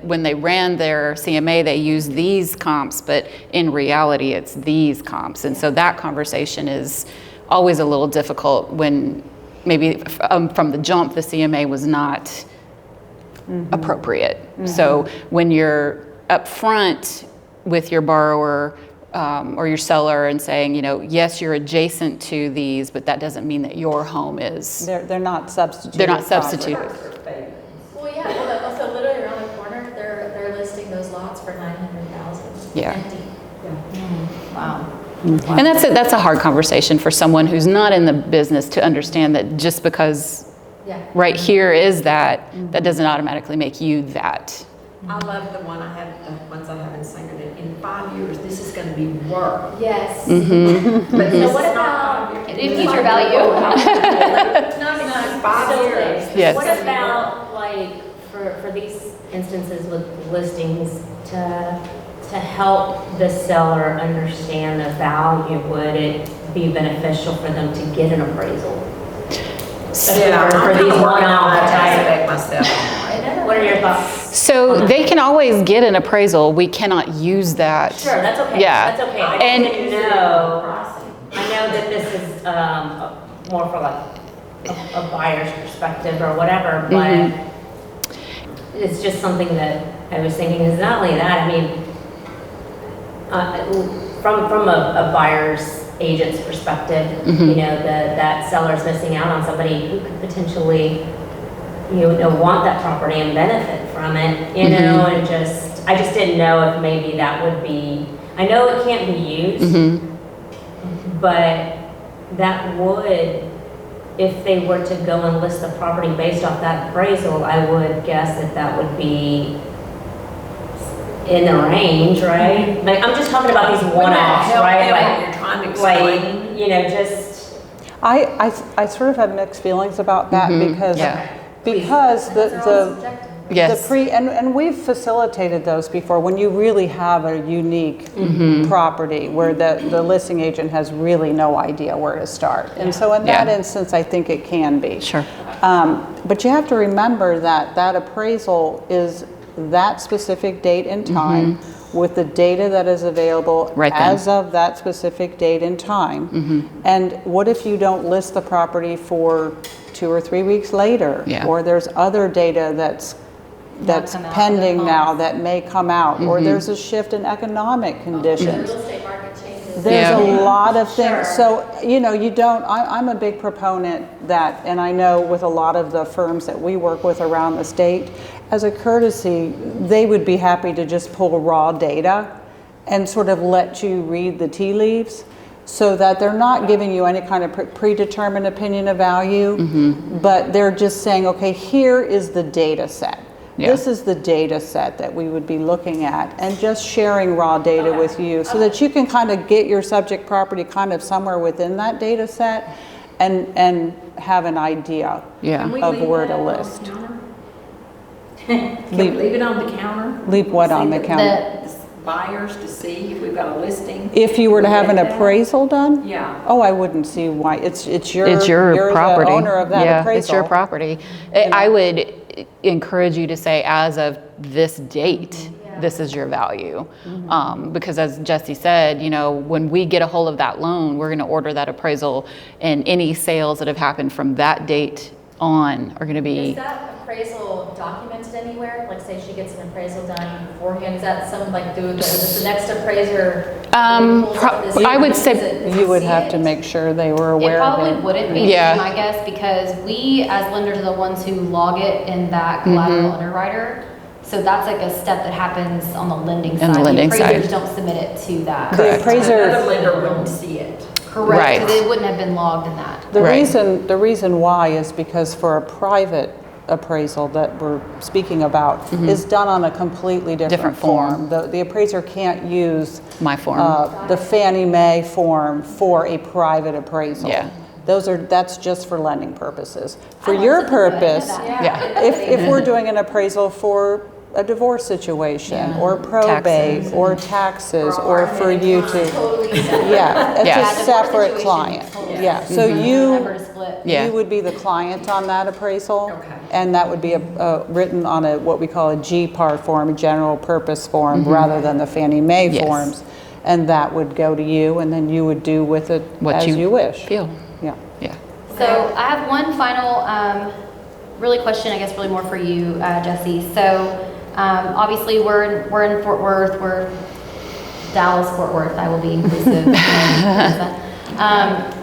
when they ran their CMA, they used these comps, but in reality, it's these comps. And so that conversation is always a little difficult when maybe from the jump, the CMA was not appropriate. So when you're upfront with your borrower or your seller and saying, you know, yes, you're adjacent to these, but that doesn't mean that your home is. They're not substituted. They're not property. substituted. Well, yeah, well, also literally around the corner, they're listing those lots for $900,000. Yeah. Empty. Wow. And that's a hard conversation for someone who's not in the business to understand that just because Yeah. right here is that doesn't automatically make you that. I love the one I have, the ones I have in Sangerton. In 5 years, this is gonna be work. Yes. But So this what is about not 5 years. in future value? Not 5 years. Yes. What about, like, for these instances with listings, to help the seller understand the value, would it be beneficial for them to get an appraisal? Yeah, For I'm these kinda working on one-off that type. aspect myself. What are your thoughts? So they can always get an appraisal. We cannot use that. Sure, that's okay. Yeah. That's okay. I And- didn't know. I know that this is more for like a buyer's perspective or whatever, but it's just something that I was thinking is not only that, I mean, from a buyer's agent's perspective, you know, that seller's missing out on somebody who could potentially, you know, want that property and benefit from it, you know, and I just didn't know if maybe that would be, I know it can't be used, but that would, if they were to go and list the property based off that appraisal, I would guess that would be in the range, right? Like, I'm just talking about these one-offs, right? Like, you're trying to explain. you know, just. I sort of have mixed feelings about that because Yes. and we've facilitated those before when you really have a unique property where the listing agent has really no idea where to start. And so in that instance, I think it can be. Sure. But you have to remember that appraisal is that specific date and time with the data that is available as of that specific date and time. And what if you don't list the property for 2 or 3 weeks later? Or there's other data that's pending now that may come out, or there's a shift in economic conditions. The real estate market changes. There's a lot of things. So, you know, I'm a big proponent that, and I know with a lot of the firms that we work with around the state, as a courtesy, they would be happy to just pull raw data and sort of let you read the tea leaves so that they're not giving you any kind of predetermined opinion of value, but they're just saying, okay, here is the data set. This is the data set that we would be looking at, and just sharing raw data with you so that you can kind of get your subject property kind of somewhere within that data set and have an idea of where to list. Leave it on the counter? Leave what on the counter? Buyers to see if we've got a listing? If you were to have an appraisal done? Yeah. Oh, I wouldn't see why. It's your You're property. the owner of that appraisal. It's your property. I would encourage you to say, as of this date, this is your value. Because as Jesse said, you know, when we get a hold of that loan, we're going to order that appraisal, and any sales that have happened from that date on are going to be. Is that appraisal documented anywhere? Like, say she gets an appraisal done beforehand, is that something like is the next appraiser? I would say you would have to make sure they were aware of it. It probably wouldn't be, my guess, because we as lenders are the ones who log it in that collateral underwriter. So that's like a step that happens on the lending side. On the lending side. Appraisers don't submit it to that. The appraiser, Another lender wouldn't see it. Correct. Right. So they wouldn't have been logged in that. the reason why is because for a private appraisal that we're speaking about is done on a completely different form. The appraiser can't use my form, the Fannie Mae form for a private appraisal. That's just for lending purposes. For your purpose, if we're doing an appraisal for a divorce situation or probate or taxes or for you to, it's a separate client. So you would be the client on that appraisal, and that would be written on what we call a GPAR form, a general purpose form, rather than the Fannie Mae forms, and that would go to you, and then you would do with it as you wish. Feel. So I have one final really question, I guess really more for you, Jesse. So obviously we're in Fort Worth, we're Dallas, Fort Worth, I will be inclusive.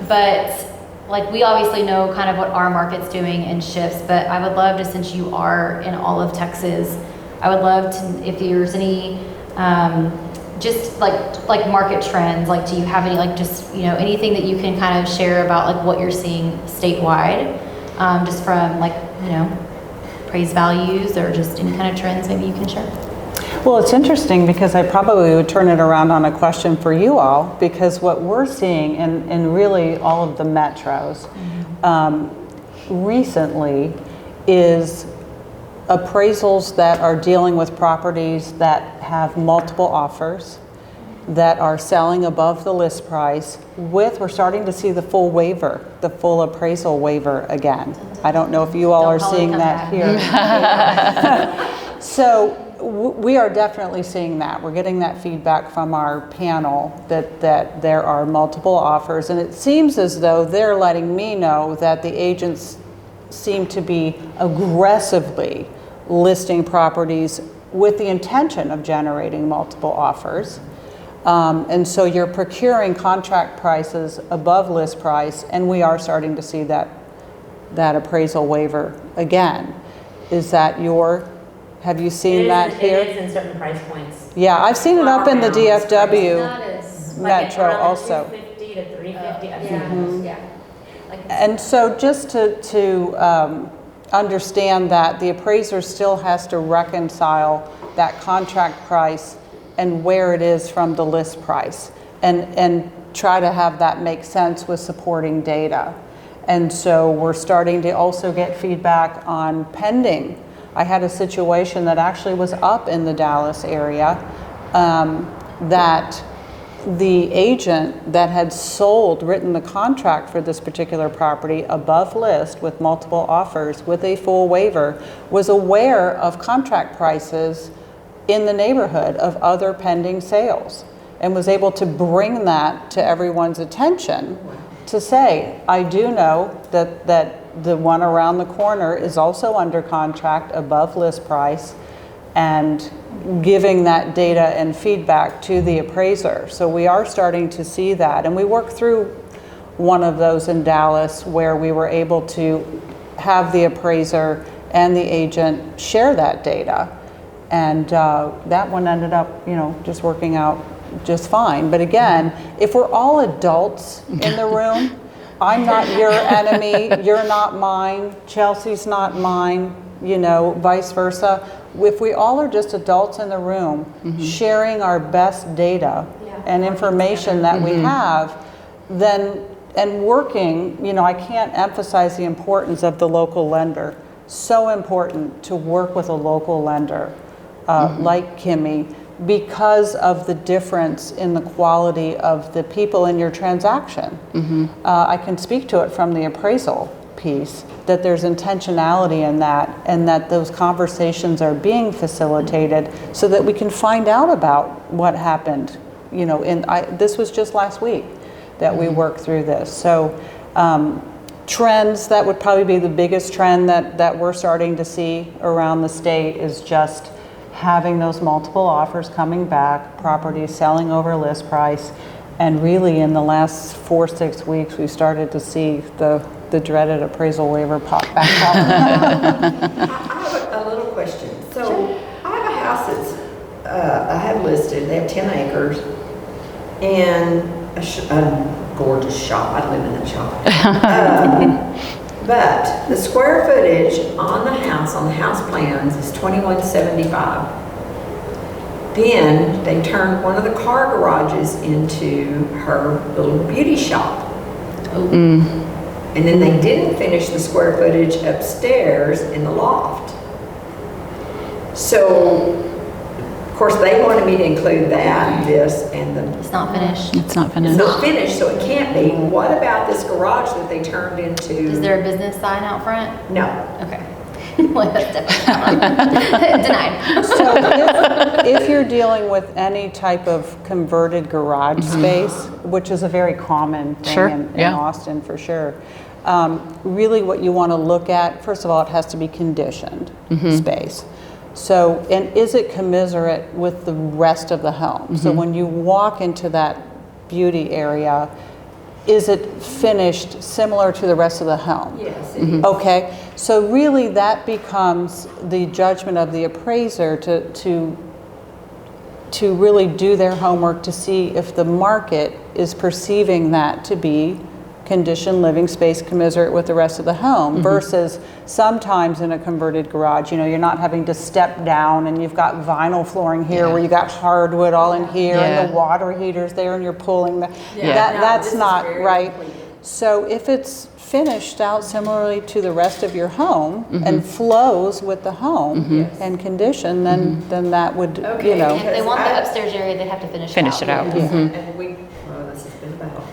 But like we obviously know kind of what our market's doing and shifts, but I would love to, since you are in all of Texas, I would love to, if there's any just like market trends, like do you have any like just, you know, anything that you can kind of share about like what you're seeing statewide, just from like, you know, appraised values or just any kind of trends maybe you can share? Well, it's interesting because I probably would turn it around on a question for you all, because what we're seeing in really all of the metros recently is appraisals that are dealing with properties that have multiple offers, that are selling above the list price we're starting to see the full waiver, the full appraisal waiver again. I don't know if you all are seeing that here. So we are definitely seeing that. We're getting that feedback from our panel that there are multiple offers, and it seems as though they're letting me know that the agents seem to be aggressively listing properties with the intention of generating multiple offers. And so you're procuring contract prices above list price, and we are starting to see that appraisal waiver again. Is that have you seen that here? It is in certain price points. Yeah, I've seen it up in the Not DFW as Metro like around also. 250 to 350. I've seen Yeah, yeah. Like it's- And so just to understand that the appraiser still has to reconcile that contract price and where it is from the list price, and try to have that make sense with supporting data. And so we're starting to also get feedback on pending. I had a situation that actually was up in the Dallas area, that the agent that had written the contract for this particular property above list with multiple offers with a full waiver, was aware of contract prices in the neighborhood of other pending sales, and was able to bring that to everyone's attention to say, I do know that the one around the corner is also under contract above list price, and giving that data and feedback to the appraiser. So we are starting to see that, and we worked through one of those in Dallas where we were able to have the appraiser and the agent share that data, and that one ended up, just working out just fine. But again, if we're all adults in the room, I'm not your enemy, you're not mine, Chelsea's not mine, vice versa. If we all are just adults in the room, sharing our best data and information that we have, then, and working, I can't emphasize the importance of the local lender. So important to work with a local lender like Kimmy, because of the difference in the quality of the people in your transaction. I can speak to it from the appraisal piece, that there's intentionality in that, and that those conversations are being facilitated so that we can find out about what happened. This was just last week that we worked through this. So trends, that would probably be the biggest trend that we're starting to see around the state, is just having those multiple offers coming back, properties selling over list price. And really in the last 4-6 weeks, we started to see the dreaded appraisal waiver pop back up. I have a little question. So I have a house that's, I have listed, they have 10 acres and a gorgeous shop. I live in that shop. But the square footage on the house plans is 2175. Then they turned one of the car garages into her little beauty shop. And then they didn't finish the square footage upstairs in the loft. So, of course, they wanted me to include that, this, and the... It's not finished. It's not It's finished. not finished, so it can't be. What about this garage that they turned into? Is there a business sign out front? No. Okay. Well, that's definitely denied. So if you're dealing with any type of converted garage space, which is a very common thing Sure, in yeah. Austin for sure, really what you want to look at, first of all, it has to be conditioned space. So, and is it commensurate with the rest of the home? So when you walk into that beauty area, is it finished similar to the rest of the home? Yes, it is. Okay, so really that becomes the judgment of the appraiser to really do their homework to see if the market is perceiving that to be conditioned living space commensurate with the rest of the home, versus sometimes in a converted garage, you're not having to step down and you've got vinyl flooring here where you got hardwood all in here and the water heater's there and you're pulling the, that's not right. So if it's finished out similarly to the rest of your home and flows with the home and condition, then that would, Okay, If they want the upstairs area, they have to finish it out. Finish it out. And we, well, this has been about.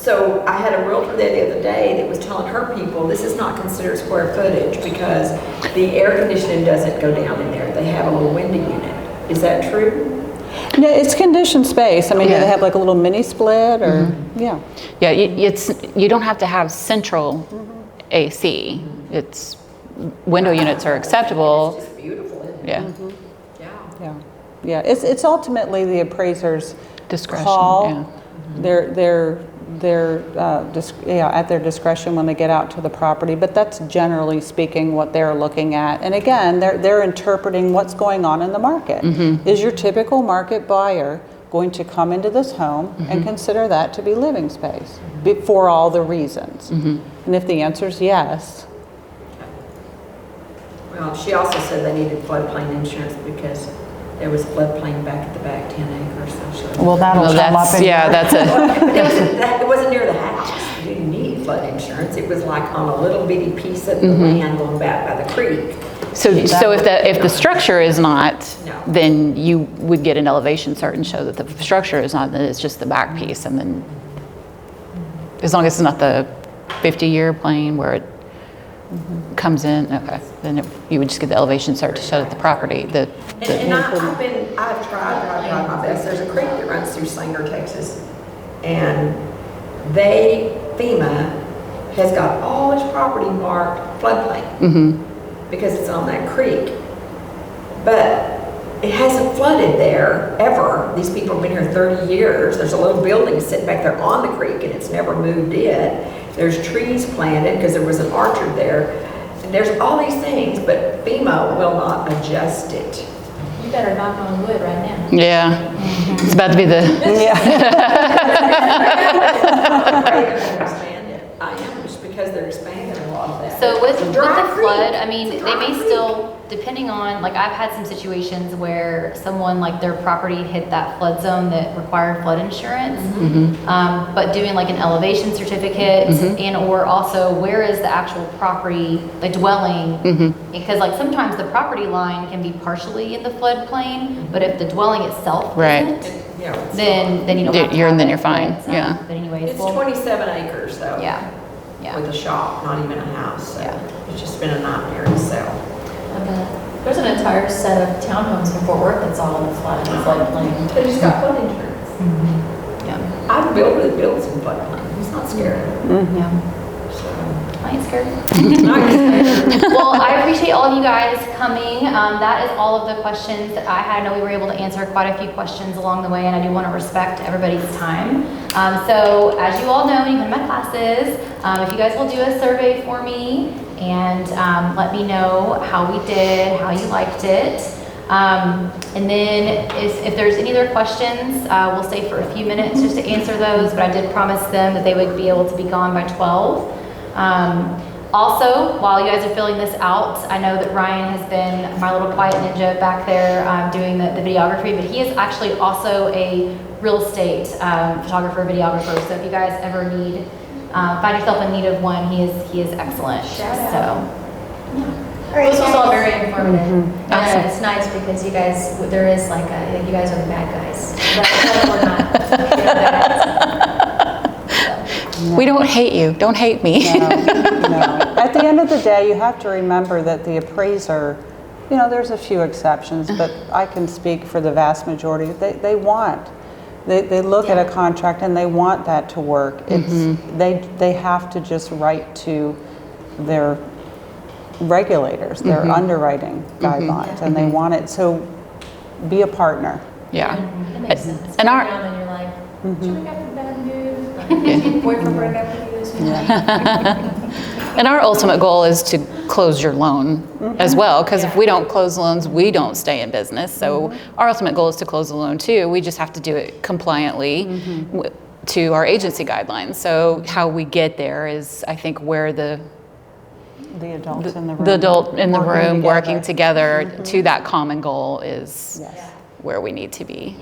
So I had a realtor there the other day that was telling her people, this is not considered square footage because the air conditioning doesn't go down in there. They have a little window unit. Is that true? Yeah, it's conditioned space. I mean, do they have like a little mini split or, yeah. Yeah, you don't have to have central AC. It's, window units are acceptable. It's just beautiful, isn't it? Yeah. Yeah, yeah. It's ultimately the appraiser's Discretion, call. yeah. They're at their discretion when they get out to the property, but that's generally speaking what they're looking at. And again, they're interpreting what's going on in the market. Is your typical market buyer going to come into this home and consider that to be living space for all the reasons? And if the answer is yes. Well, she also said they needed floodplain insurance because there was floodplain back at the back, 10 acres. So Well, that'll come up That's, in yeah, that's a, it wasn't near the house. You didn't need flood insurance. It was like on a little bitty piece of the land going back by the creek. so if the structure is not, No. then you would get an elevation cert and show that the structure is not, that it's just the back piece, and then, as long as it's not the 50-year plane where it comes in, okay, then you would just get the elevation cert to show that the property, And I've tried my best. There's a creek that runs through Sanger, Texas, and FEMA has got all its property marked floodplain because it's on that creek. But it hasn't flooded there ever. These people have been here 30 years. There's a little building sitting back there on the creek and it's never moved in. There's trees planted because there was an orchard there. And there's all these things, but FEMA will not adjust it. You better knock on wood right now. yeah, it's about to be the, I am, just because they're expanding a lot of that. So with the Dry creek. flood, I mean, It's a they dry may creek. still, depending on, like I've had some situations where someone, like their property hit that flood zone that required flood insurance. But doing like an elevation certificate and or also where is the actual property, the dwelling? Because like sometimes the property line can be partially in the floodplain, but if the dwelling itself Right. isn't, Yeah, it's then you don't have to You're- have then it, you're fine, but, yeah. But anyways, It's well, 27 acres though. yeah, yeah. With a shop, not even a house. So Yeah. it's just been a nightmare to sell. There's an entire set of townhomes in Fort Worth that's all in the floodplain. They just got flood insurance. Yeah. I've built some floodplain. He's not scared. Yeah. So, I ain't scared. not scared. Well, I appreciate all of you guys coming. That is all of the questions that I had. I know we were able to answer quite a few questions along the way, and I do want to respect everybody's time. So as you all know, when you come to my classes, if you guys will do a survey for me and let me know how we did, how you liked it. And then if there's any other questions, we'll stay for a few minutes just to answer those, but I did promise them that they would be able to be gone by 12. Also, while you guys are filling this out, I know that Ryan has been my little quiet ninja back there doing the videography, but he is actually also a real estate photographer, videographer. So if you guys ever need, find yourself in need of one, he is excellent. So, This was all very informative. Awesome. And it's nice because you guys, there is like you guys are the bad guys. But we're not. You're the bad guys. we don't hate you, don't hate me. No. At the end of the day, you have to remember that the appraiser, you know, there's a few exceptions, but I can speak for the vast majority. They look at a contract and they want that to work. They have to just write to their regulators, their underwriting guidelines, and they want it. So be a partner. Yeah. That makes sense. And our- Every now and then you're like, should we go for bad news? Did boyfriend break up with you? And our ultimate goal is to close your loan as well, because if we don't close loans, we don't stay in business. So our ultimate goal is to close the loan too. We just have to do it compliantly to our agency guidelines. So how we get there is, I think, where the adults in the room. The adult in the room working together. to that common goal is Yes. where we need to be.